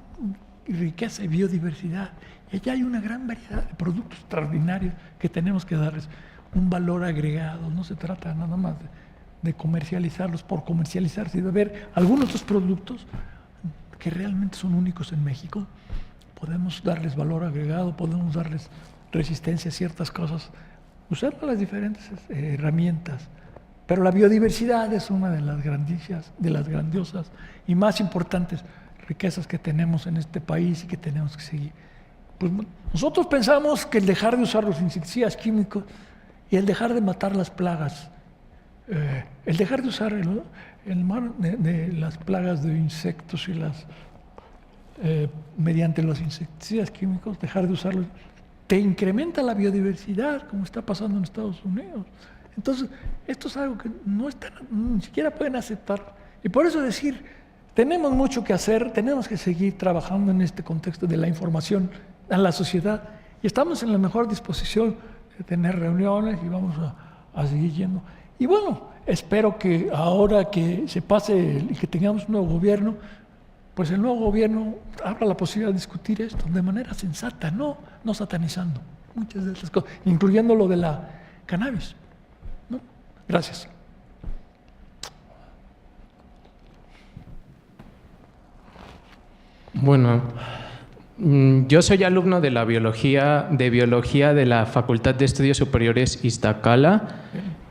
riqueza y biodiversidad, y allá hay una gran variedad de productos extraordinarios que tenemos que darles un valor agregado. No se trata nada más de comercializarlos por comercializar, sino de ver algunos de estos productos que realmente son únicos en México. Podemos darles valor agregado, podemos darles resistencia a ciertas cosas, usar las diferentes herramientas. Pero la biodiversidad es una de las grandiosas y más importantes riquezas que tenemos en este país y que tenemos que seguir. Pues nosotros pensamos que el dejar de usar los insecticidas químicos y el dejar de matar las plagas, el dejar de usar de las plagas de insectos y mediante los insecticidas químicos, dejar de usarlos, te incrementa la biodiversidad, como está pasando en Estados Unidos. Entonces, esto es algo que ni siquiera pueden aceptar. Y por eso decir, tenemos mucho que hacer, tenemos que seguir trabajando en este contexto de la información a la sociedad. Y estamos en la mejor disposición de tener reuniones y vamos a seguir yendo. Y bueno, espero que ahora que se pase y que tengamos un nuevo gobierno, pues el nuevo gobierno abra la posibilidad de discutir esto de manera sensata, no satanizando muchas de estas cosas, incluyendo lo de la cannabis. ¿No? Gracias. Bueno, yo soy alumno de biología de la Facultad de Estudios Superiores Iztacala.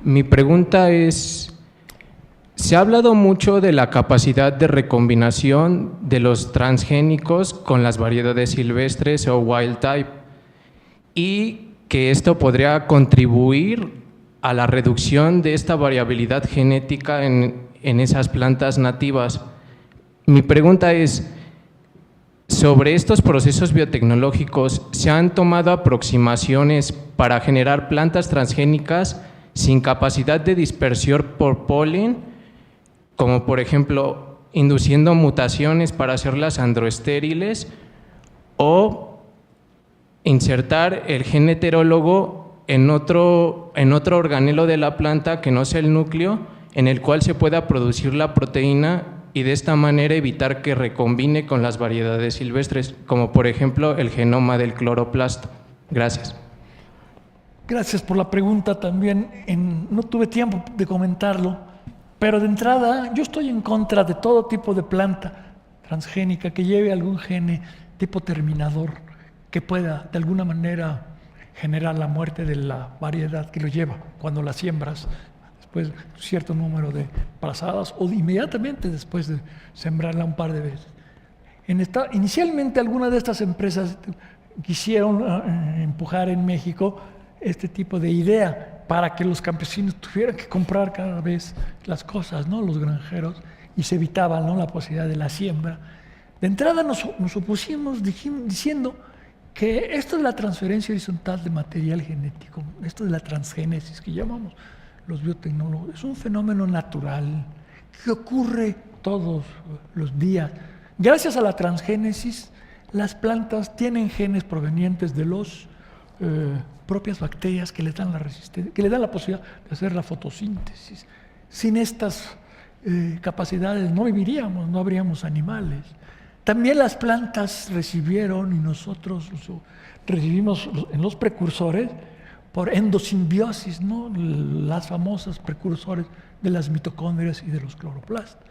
Mi pregunta es, se ha hablado mucho de la capacidad de recombinación de los transgénicos con las variedades silvestres o wild type y que esto podría contribuir a la reducción de esta variabilidad genética en esas plantas nativas. Mi pregunta es, sobre estos procesos biotecnológicos, ¿se han tomado aproximaciones para generar plantas transgénicas sin capacidad de dispersión por polen, como por ejemplo induciendo mutaciones para hacerlas androestériles, o insertar el gen heterólogo en otro organelo de la planta que no sea el núcleo, en el cual se pueda producir la proteína y de esta manera evitar que recombine con las variedades silvestres, como por ejemplo el genoma del cloroplasto? Gracias. Gracias por la pregunta también. No tuve tiempo de comentarlo, pero de entrada yo estoy en contra de todo tipo de planta transgénica que lleve algún gene tipo terminador que pueda de alguna manera generar la muerte de la variedad que lo lleva cuando la siembras después de un cierto número de pasadas o inmediatamente después de sembrarla un par de veces. Inicialmente algunas de estas empresas quisieron empujar en México este tipo de idea para que los campesinos tuvieran que comprar cada vez las cosas, ¿no? Los granjeros, y se evitaba, ¿no?, la posibilidad de la siembra. De entrada nos opusimos diciendo que esto de la transferencia horizontal de material genético, esto de la transgénesis que llamamos los biotecnólogos, es un fenómeno natural que ocurre todos los días. Gracias a la transgénesis, las plantas tienen genes provenientes de las propias bacterias que les dan la resistencia, que les dan la posibilidad de hacer la fotosíntesis. Sin estas capacidades no viviríamos, no habríamos animales. También las plantas recibieron, y nosotros recibimos en los precursores, por endosimbiosis, ¿no?, las famosas precursores de las mitocondrias y de los cloroplastos.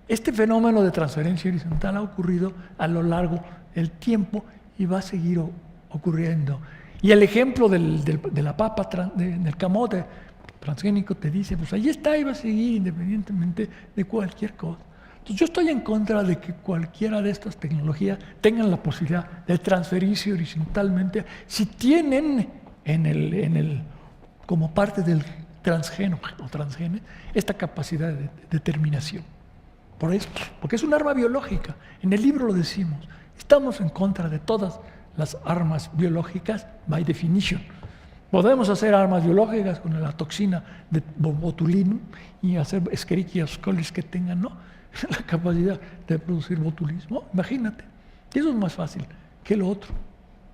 Este fenómeno de transferencia horizontal ha ocurrido a lo largo del tiempo y va a seguir ocurriendo. Y el ejemplo de la papa, del camote transgénico, te dice, pues ahí está y va a seguir independientemente de cualquier cosa. Entonces yo estoy en contra de que cualquiera de estas tecnologías tengan la posibilidad de transferirse horizontalmente si tienen como parte del transgeno o transgene esta capacidad de determinación. Por eso, porque es un arma biológica. En el libro lo decimos. Estamos en contra de todas las armas biológicas by definition. Podemos hacer armas biológicas con la toxina de botulinum y hacer Escherichia coli que tengan, ¿no?, la capacidad de producir botulismo. Imagínate. Y eso es más fácil que lo otro.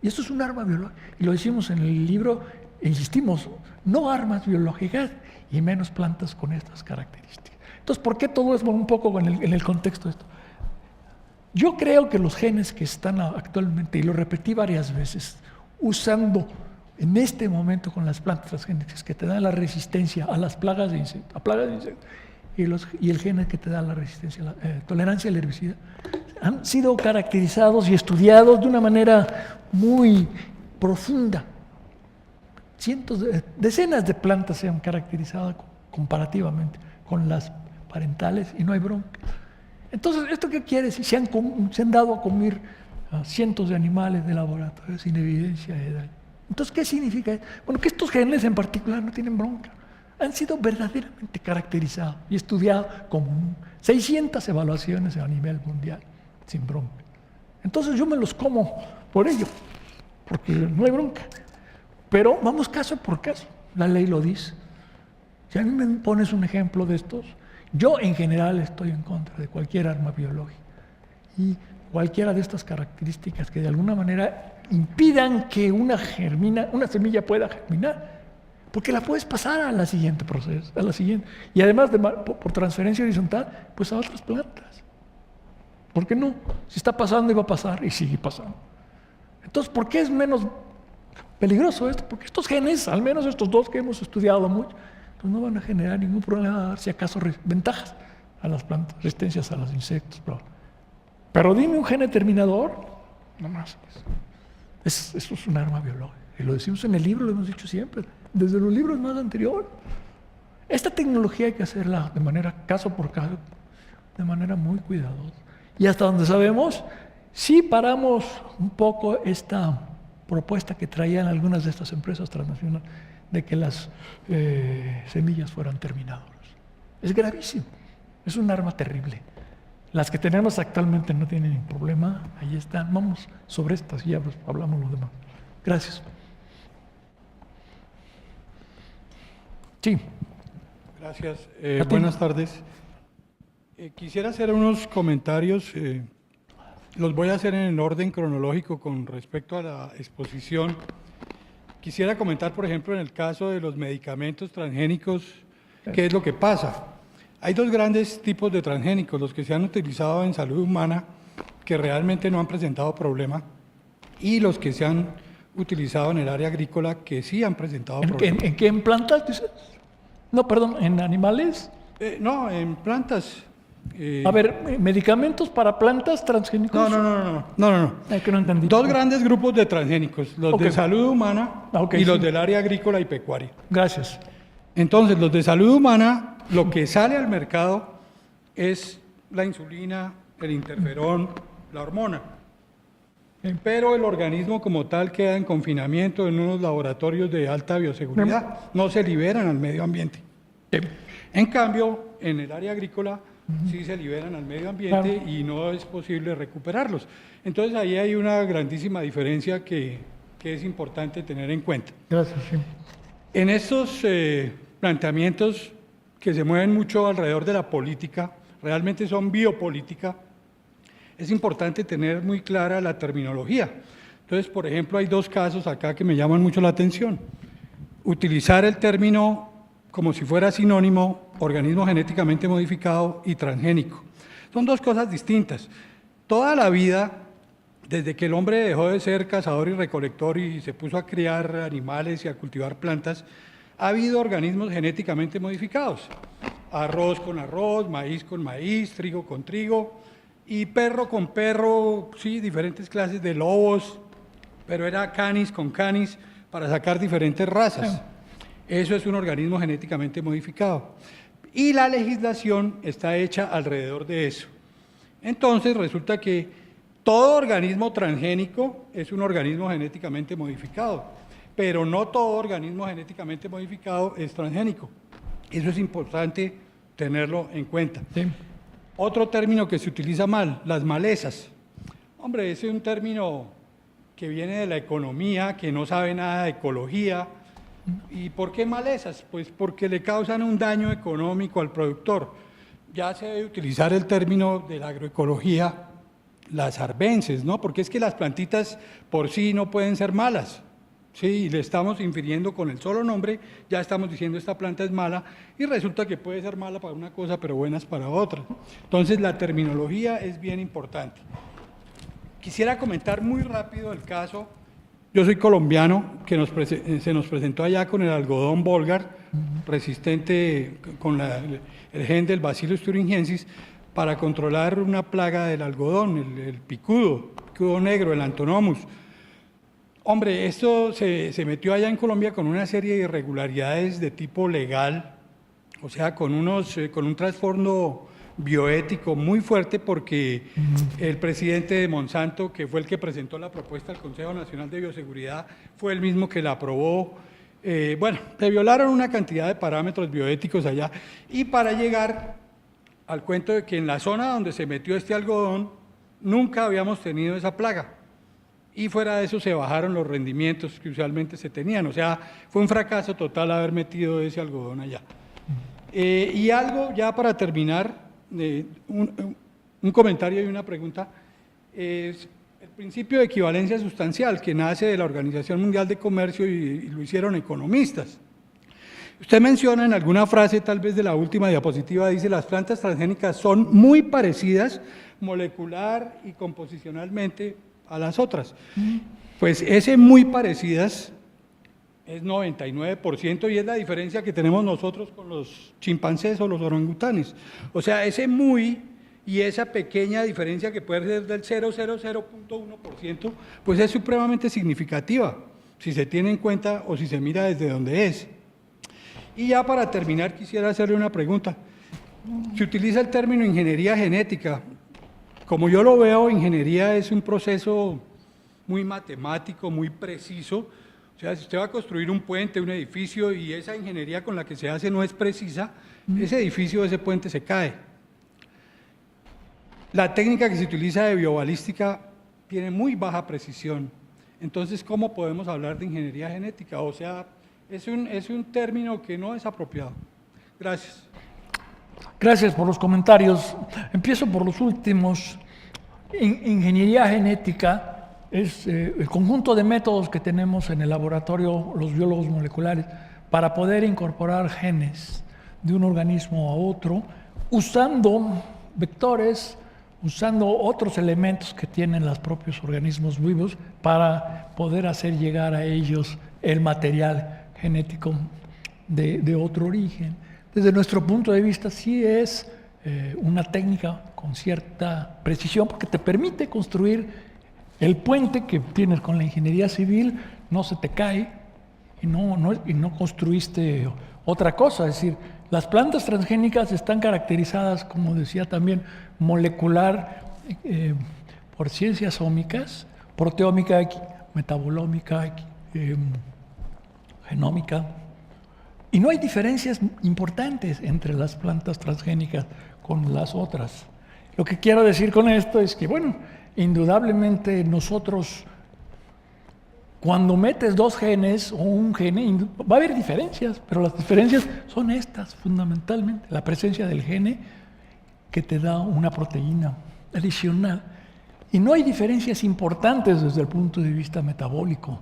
Y esto es un arma biológica. Y lo decimos en el libro, insistimos, no armas biológicas y menos plantas con estas características. Entonces, ¿por qué todo es un poco en el contexto de esto? Yo creo que los genes que están actualmente, y lo repetí varias veces, usando en este momento con las plantas transgénicas que te dan la resistencia a las plagas de insectos, y el gen que te da la resistencia, la tolerancia al herbicida, han sido caracterizados y estudiados de una manera muy profunda. Decenas de plantas se han caracterizado comparativamente con las parentales y no hay bronca. Entonces, ¿esto qué quiere decir? Se han dado a comer a cientos de animales de laboratorio sin evidencia de daño. Entonces, ¿qué significa? Bueno, que estos genes en particular no tienen bronca. Han sido verdaderamente caracterizados y estudiados con 600 evaluaciones a nivel mundial, sin bronca. Entonces yo me los como por ello, porque no hay bronca. Pero vamos caso por caso, la ley lo dice. Si a mí me pones un ejemplo de estos, yo en general estoy en contra de cualquier arma biológica y cualquiera de estas características que de alguna manera impidan que una semilla pueda germinar. Porque la puedes pasar a la siguiente proceso, a la siguiente. Y además, por transferencia horizontal, pues a otras plantas. ¿Por qué no? Si está pasando y va a pasar y sigue pasando. Entonces, ¿por qué es menos peligroso esto? Porque estos genes, al menos estos dos que hemos estudiado mucho, pues no van a generar ningún problema, si acaso ventajas a las plantas, resistencias a los insectos. Pero dime un gen determinador, no más. Eso es un arma biológica. Y lo decimos en el libro, lo hemos dicho siempre, desde los libros más anteriores. Esta tecnología hay que hacerla de manera caso por caso, de manera muy cuidadosa. Y hasta donde sabemos, sí paramos un poco esta propuesta que traían algunas de estas empresas transnacionales de que las semillas fueran terminadoras. Es gravísimo, es un arma terrible. Las que tenemos actualmente no tienen ningún problema, ahí están. Vamos sobre estas y ya hablamos lo demás. Gracias. Sí. Gracias. Buenas tardes. Quisiera hacer unos comentarios, los voy a hacer en el orden cronológico con respecto a la exposición. Quisiera comentar, por ejemplo, en el caso de los medicamentos transgénicos, ¿qué es lo que pasa? Hay dos grandes tipos de transgénicos, los que se han utilizado en salud humana, que realmente no han presentado problema, y los que se han utilizado en el área agrícola, que sí han presentado problemas. ¿En qué plantas dices? No, perdón, ¿en animales? No, en plantas. A ver, ¿medicamentos para plantas transgénicos? No. Es que no entendí. Dos grandes grupos de transgénicos, los de salud humana y los del área agrícola y pecuaria. Gracias. Entonces, los de salud humana, lo que sale al mercado es la insulina, el interferón, la hormona. Pero el organismo como tal queda en confinamiento en unos laboratorios de alta bioseguridad, no se liberan al medio ambiente. En cambio, en el área agrícola sí se liberan al medio ambiente y no es posible recuperarlos. Entonces ahí hay una grandísima diferencia que es importante tener en cuenta. Gracias. Sí. En estos planteamientos que se mueven mucho alrededor de la política, realmente son biopolítica, es importante tener muy clara la terminología. Entonces, por ejemplo, hay dos casos acá que me llaman mucho la atención. Utilizar el término como si fuera sinónimo, organismo genéticamente modificado y transgénico. Son dos cosas distintas. Toda la vida, desde que el hombre dejó de ser cazador y recolector y se puso a criar animales y a cultivar plantas, ha habido organismos genéticamente modificados. arroz con arroz, maíz con maíz, trigo con trigo, y perro con perro, sí, diferentes clases de lobos, pero era canis con canis para sacar diferentes razas. Eso es un organismo genéticamente modificado. Y la legislación está hecha alrededor de eso. Entonces resulta que todo organismo transgénico es un organismo genéticamente modificado, pero no todo organismo genéticamente modificado es transgénico. Eso es importante tenerlo en cuenta. Sí. Otro término que se utiliza mal, las malezas. Hombre, ese es un término que viene de la economía, que no sabe nada de ecología. ¿Y por qué malezas? Pues porque le causan un daño económico al productor. Ya se debe utilizar el término de la agroecología, las arbences, ¿no? Porque es que las plantitas por sí no pueden ser malas. Sí, le estamos infiriendo con el solo nombre, ya estamos diciendo esta planta es mala y resulta que puede ser mala para una cosa pero buenas para otra. Entonces la terminología es bien importante. Quisiera comentar muy rápido el caso. Yo soy colombiano, que se nos presentó allá con el algodón Bolgar, resistente con el gen del Bacillus thuringiensis, para controlar una plaga del algodón, el picudo negro, el Antonomus. Hombre, esto se metió allá en Colombia con una serie de irregularidades de tipo legal, o sea, con un trasfondo bioético muy fuerte, porque el presidente de Monsanto, que fue el que presentó la propuesta al Consejo Nacional de Bioseguridad, fue el mismo que la aprobó. Bueno, se violaron una cantidad de parámetros bioéticos allá, y para llegar al cuento de que en la zona donde se metió este algodón nunca habíamos tenido esa plaga. Y fuera de eso se bajaron los rendimientos que usualmente se tenían. O sea, fue un fracaso total haber metido ese algodón allá. Y algo ya para terminar, un comentario y una pregunta, es el principio de equivalencia sustancial que nace de la Organización Mundial de Comercio y lo hicieron economistas. Usted menciona en alguna frase, tal vez de la última diapositiva, dice: las plantas transgénicas son muy parecidas molecular y composicionalmente a las otras. Pues ese muy parecidas es 99% y es la diferencia que tenemos nosotros con los chimpancés o los orangutanes. O sea, ese muy y esa pequeña diferencia que puede ser del 0,0001%, pues es supremamente significativa, si se tiene en cuenta o si se mira desde donde es. Y ya para terminar quisiera hacerle una pregunta. Se utiliza el término ingeniería genética. Como yo lo veo, ingeniería es un proceso muy matemático, muy preciso. O sea, si usted va a construir un puente, un edificio, y esa ingeniería con la que se hace no es precisa, ese edificio, ese puente se cae. La técnica que se utiliza de biobalística tiene muy baja precisión. Entonces, ¿cómo podemos hablar de ingeniería genética? O sea, es un término que no es apropiado. Gracias. Gracias por los comentarios. Empiezo por los últimos. Ingeniería genética es el conjunto de métodos que tenemos en el laboratorio, los biólogos moleculares, para poder incorporar genes de un organismo a otro, usando vectores, usando otros elementos que tienen los propios organismos vivos para poder hacer llegar a ellos el material genético de otro origen. Desde nuestro punto de vista, sí es una técnica con cierta precisión, porque te permite construir el puente que tienes con la ingeniería civil, no se te cae y no construiste otra cosa. Es decir, las plantas transgénicas están caracterizadas, como decía también, molecular, por ciencias ómicas, proteómica, metabolómica, genómica. Y no hay diferencias importantes entre las plantas transgénicas con las otras. Lo que quiero decir con esto es que, bueno, indudablemente nosotros, cuando metes dos genes o un gene, va a haber diferencias, pero las diferencias son estas, fundamentalmente. La presencia del gene que te da una proteína adicional. Y no hay diferencias importantes desde el punto de vista metabólico.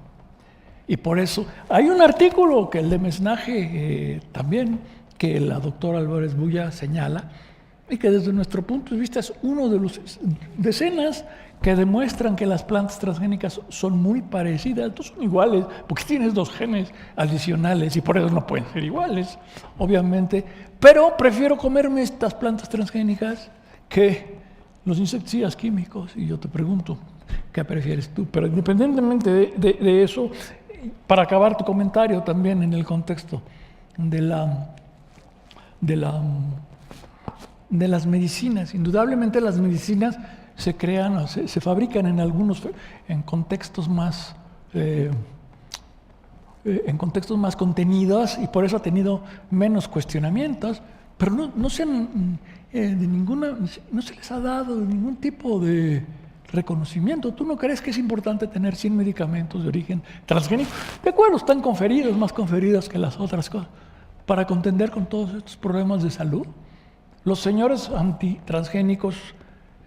Y por eso hay un artículo que el de Mesnaje también, que la doctora Álvarez Bulla señala, y que desde nuestro punto de vista es uno de los decenas que demuestran que las plantas transgénicas son muy parecidas, no son iguales, porque tienes 2 genes adicionales y por eso no pueden ser iguales, obviamente, pero prefiero comerme estas plantas transgénicas que los insecticidas químicos, y yo te pregunto, ¿qué prefieres tú? Pero independientemente de eso, para acabar tu comentario también en el contexto de las medicinas, indudablemente las medicinas se crean o se fabrican en contextos más contenidos y por eso ha tenido menos cuestionamientos, pero no se les ha dado ningún tipo de reconocimiento. ¿Tú no crees que es importante tener 100 medicamentos de origen transgénico? De acuerdo, están conferidos, más conferidos que las otras cosas, para contender con todos estos problemas de salud. Los señores antitransgénicos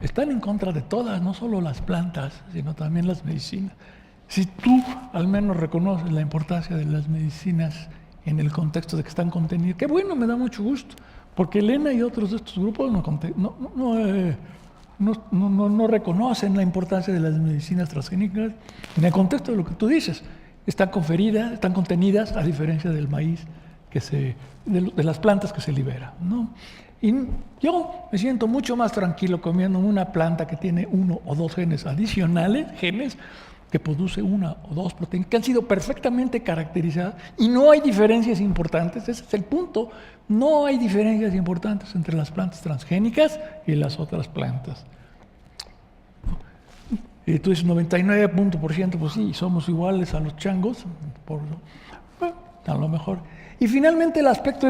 están en contra de todas, no solo las plantas, sino también las medicinas. Si tú al menos reconoces la importancia de las medicinas en el contexto de que están contenidas, qué bueno, me da mucho gusto, porque Elena y otros de estos grupos no reconocen la importancia de las medicinas transgénicas en el contexto de lo que tú dices. Están contenidas a diferencia del maíz, de las plantas que se liberan, ¿no? Y yo me siento mucho más tranquilo comiendo una planta que tiene 1 o 2 genes adicionales, genes que produce 1 o 2 proteínas que han sido perfectamente caracterizadas y no hay diferencias importantes. Ese es el punto. No hay diferencias importantes entre las plantas transgénicas y las otras plantas. Y tú dices 99%, pues sí, somos iguales a los changos, a lo mejor. Y finalmente el aspecto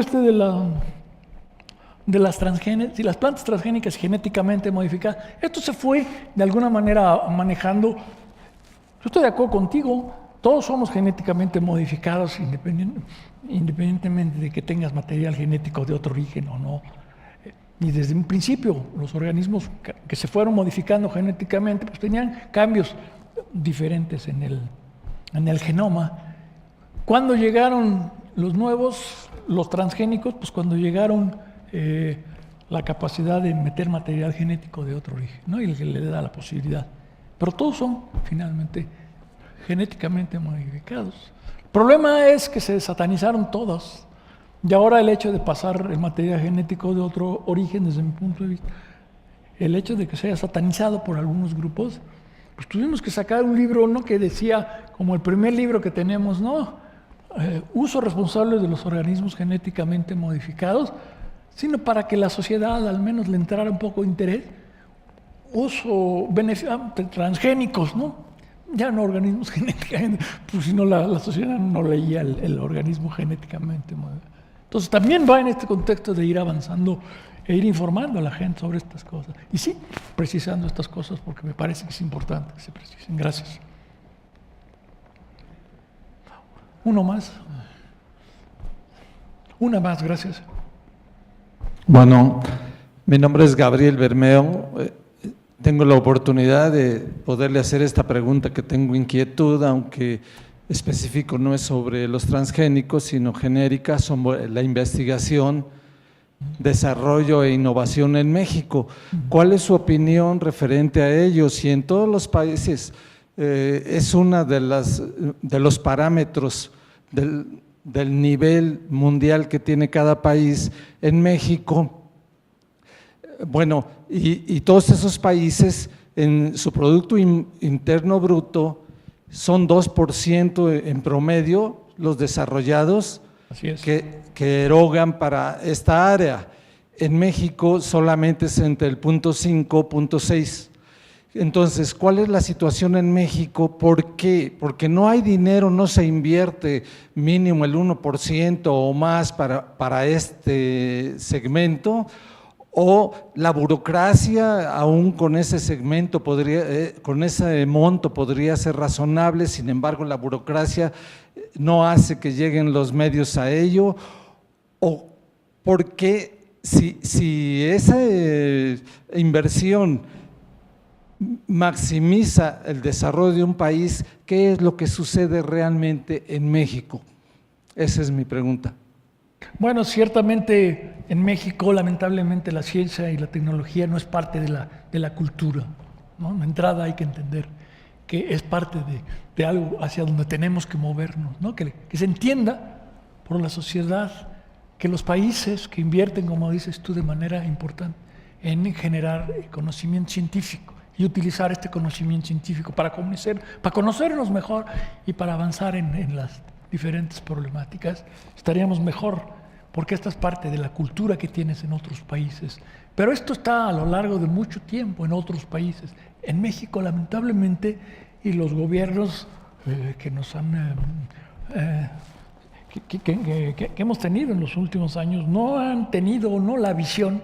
de las transgénicas, y las plantas transgénicas genéticamente modificadas, esto se fue de alguna manera manejando. Yo estoy de acuerdo contigo, todos somos genéticamente modificados independientemente de que tengas material genético de otro origen o no. Y desde un principio los organismos que se fueron modificando genéticamente pues tenían cambios diferentes en el genoma. Cuando llegaron los transgénicos, pues cuando llegaron la capacidad de meter material genético de otro origen, ¿no? Y el que le da la posibilidad. Pero todos son finalmente genéticamente modificados. El problema es que se satanizaron todos. Y ahora el hecho de pasar el material genético de otro origen, desde mi punto de vista, el hecho de que se haya satanizado por algunos grupos, pues tuvimos que sacar un libro, ¿no?, que decía, como el primer libro que tenemos, ¿no?, uso responsable de los organismos genéticamente modificados, sino para que la sociedad al menos le entrara un poco de interés, transgénicos, ¿no? Ya no organismos genéticamente, pues si no la sociedad no leía el organismo genéticamente modificado. Entonces también va en este contexto de ir avanzando e ir informando a la gente sobre estas cosas. Y sí, precisando estas cosas porque me parece que es importante que se precisen. Gracias. Uno más. Una más, gracias. Bueno, mi nombre es Gabriel Bermeo. Tengo la oportunidad de poderle hacer esta pregunta que tengo inquietud, aunque específico no es sobre los transgénicos, sino genérica, sobre la investigación, desarrollo e innovación en México. ¿Cuál es su opinión referente a ello? Si en todos los países es una de los parámetros del nivel mundial que tiene cada país, en México, bueno, y todos esos países en su Producto Interno Bruto son 2% en promedio los desarrollados. Así es. que erogan para esta área. En México solamente es entre el 0.5, 0.6. Entonces, ¿cuál es la situación en México? ¿Por qué? Porque no hay dinero, no se invierte mínimo el 1% o más para este segmento, o la burocracia aún con ese segmento con ese monto podría ser razonable, sin embargo la burocracia no hace que lleguen los medios a ello, o porque si esa inversión maximiza el desarrollo de un país, ¿qué es lo que sucede realmente en México? Esa es mi pregunta. Bueno, ciertamente en México, lamentablemente, la ciencia y la tecnología no es parte de la cultura, ¿no? De entrada hay que entender que es parte de algo hacia donde tenemos que movernos, ¿no? Que se entienda por la sociedad que los países que invierten, como dices tú, de manera importante en generar conocimiento científico y utilizar este conocimiento científico para conocernos mejor y para avanzar en las diferentes problemáticas, estaríamos mejor, porque esta es parte de la cultura que tienes en otros países. Pero esto está a lo largo de mucho tiempo en otros países. En México, lamentablemente, y los gobiernos que nos han que hemos tenido en los últimos años no han tenido no la visión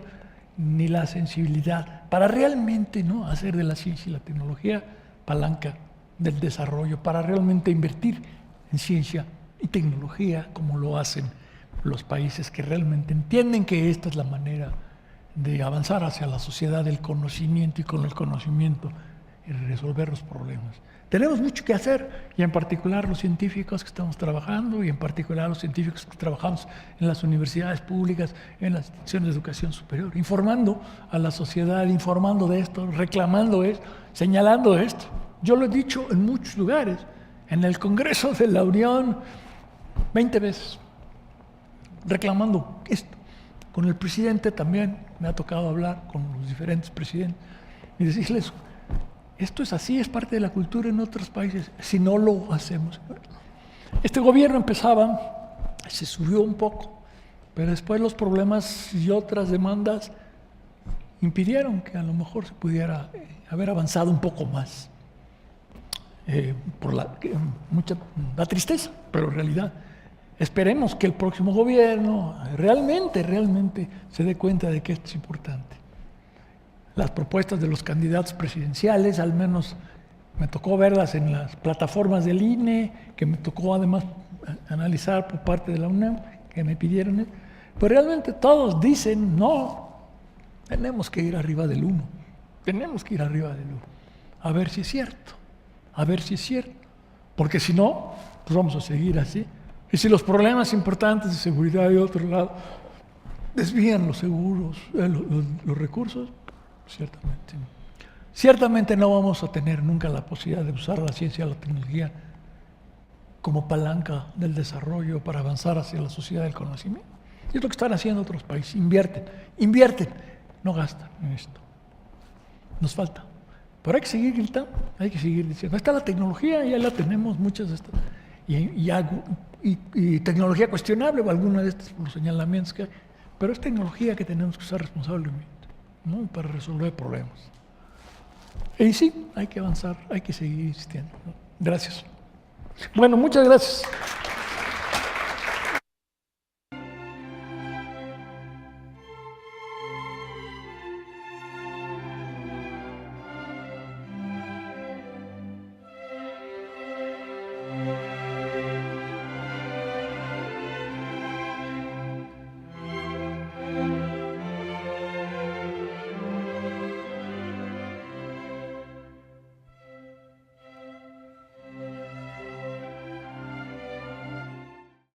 ni la sensibilidad para realmente, ¿no?, hacer de la ciencia y la tecnología palanca del desarrollo, para realmente invertir en ciencia y tecnología como lo hacen los países que realmente entienden que esta es la manera de avanzar hacia la sociedad del conocimiento y con el conocimiento y resolver los problemas. Tenemos mucho que hacer, y en particular los científicos que estamos trabajando, y en particular los científicos que trabajamos en las universidades públicas, en las instituciones de educación superior, informando a la sociedad, informando de esto, reclamando esto, señalando esto. Yo lo he dicho en muchos lugares, en el Congreso de la Unión, 20 veces, reclamando esto. Con el presidente también me ha tocado hablar con los diferentes presidentes y decirles: esto es así, es parte de la cultura en otros países, si no lo hacemos. Este gobierno empezaba, se subió un poco, pero después los problemas y otras demandas impidieron que a lo mejor se pudiera haber avanzado un poco más. Por la tristeza, pero en realidad esperemos que el próximo gobierno realmente se dé cuenta de que esto es importante. Las propuestas de los candidatos presidenciales, al menos me tocó verlas en las plataformas del INE, que me tocó además analizar por parte de la UNAM, que me pidieron, pues realmente todos dicen: no, tenemos que ir arriba del 1, tenemos que ir arriba del 1, a ver si es cierto, porque si no, pues vamos a seguir así. Y si los problemas importantes de seguridad de otro lado desvían los seguros, los recursos, ciertamente no vamos a tener nunca la posibilidad de usar la ciencia y la tecnología como palanca del desarrollo para avanzar hacia la sociedad del conocimiento. Y es lo que están haciendo otros países: invierten, no gastan en esto. Nos falta. Pero hay que seguir gritando, hay que seguir diciendo: está la tecnología, ya la tenemos, muchas de estas, y tecnología cuestionable, o alguna de estas por los señalamientos que hay, pero es tecnología que tenemos que usar responsablemente, ¿no?, para resolver problemas. Y sí, hay que avanzar, hay que seguir insistiendo, ¿no? Gracias. Bueno, muchas gracias.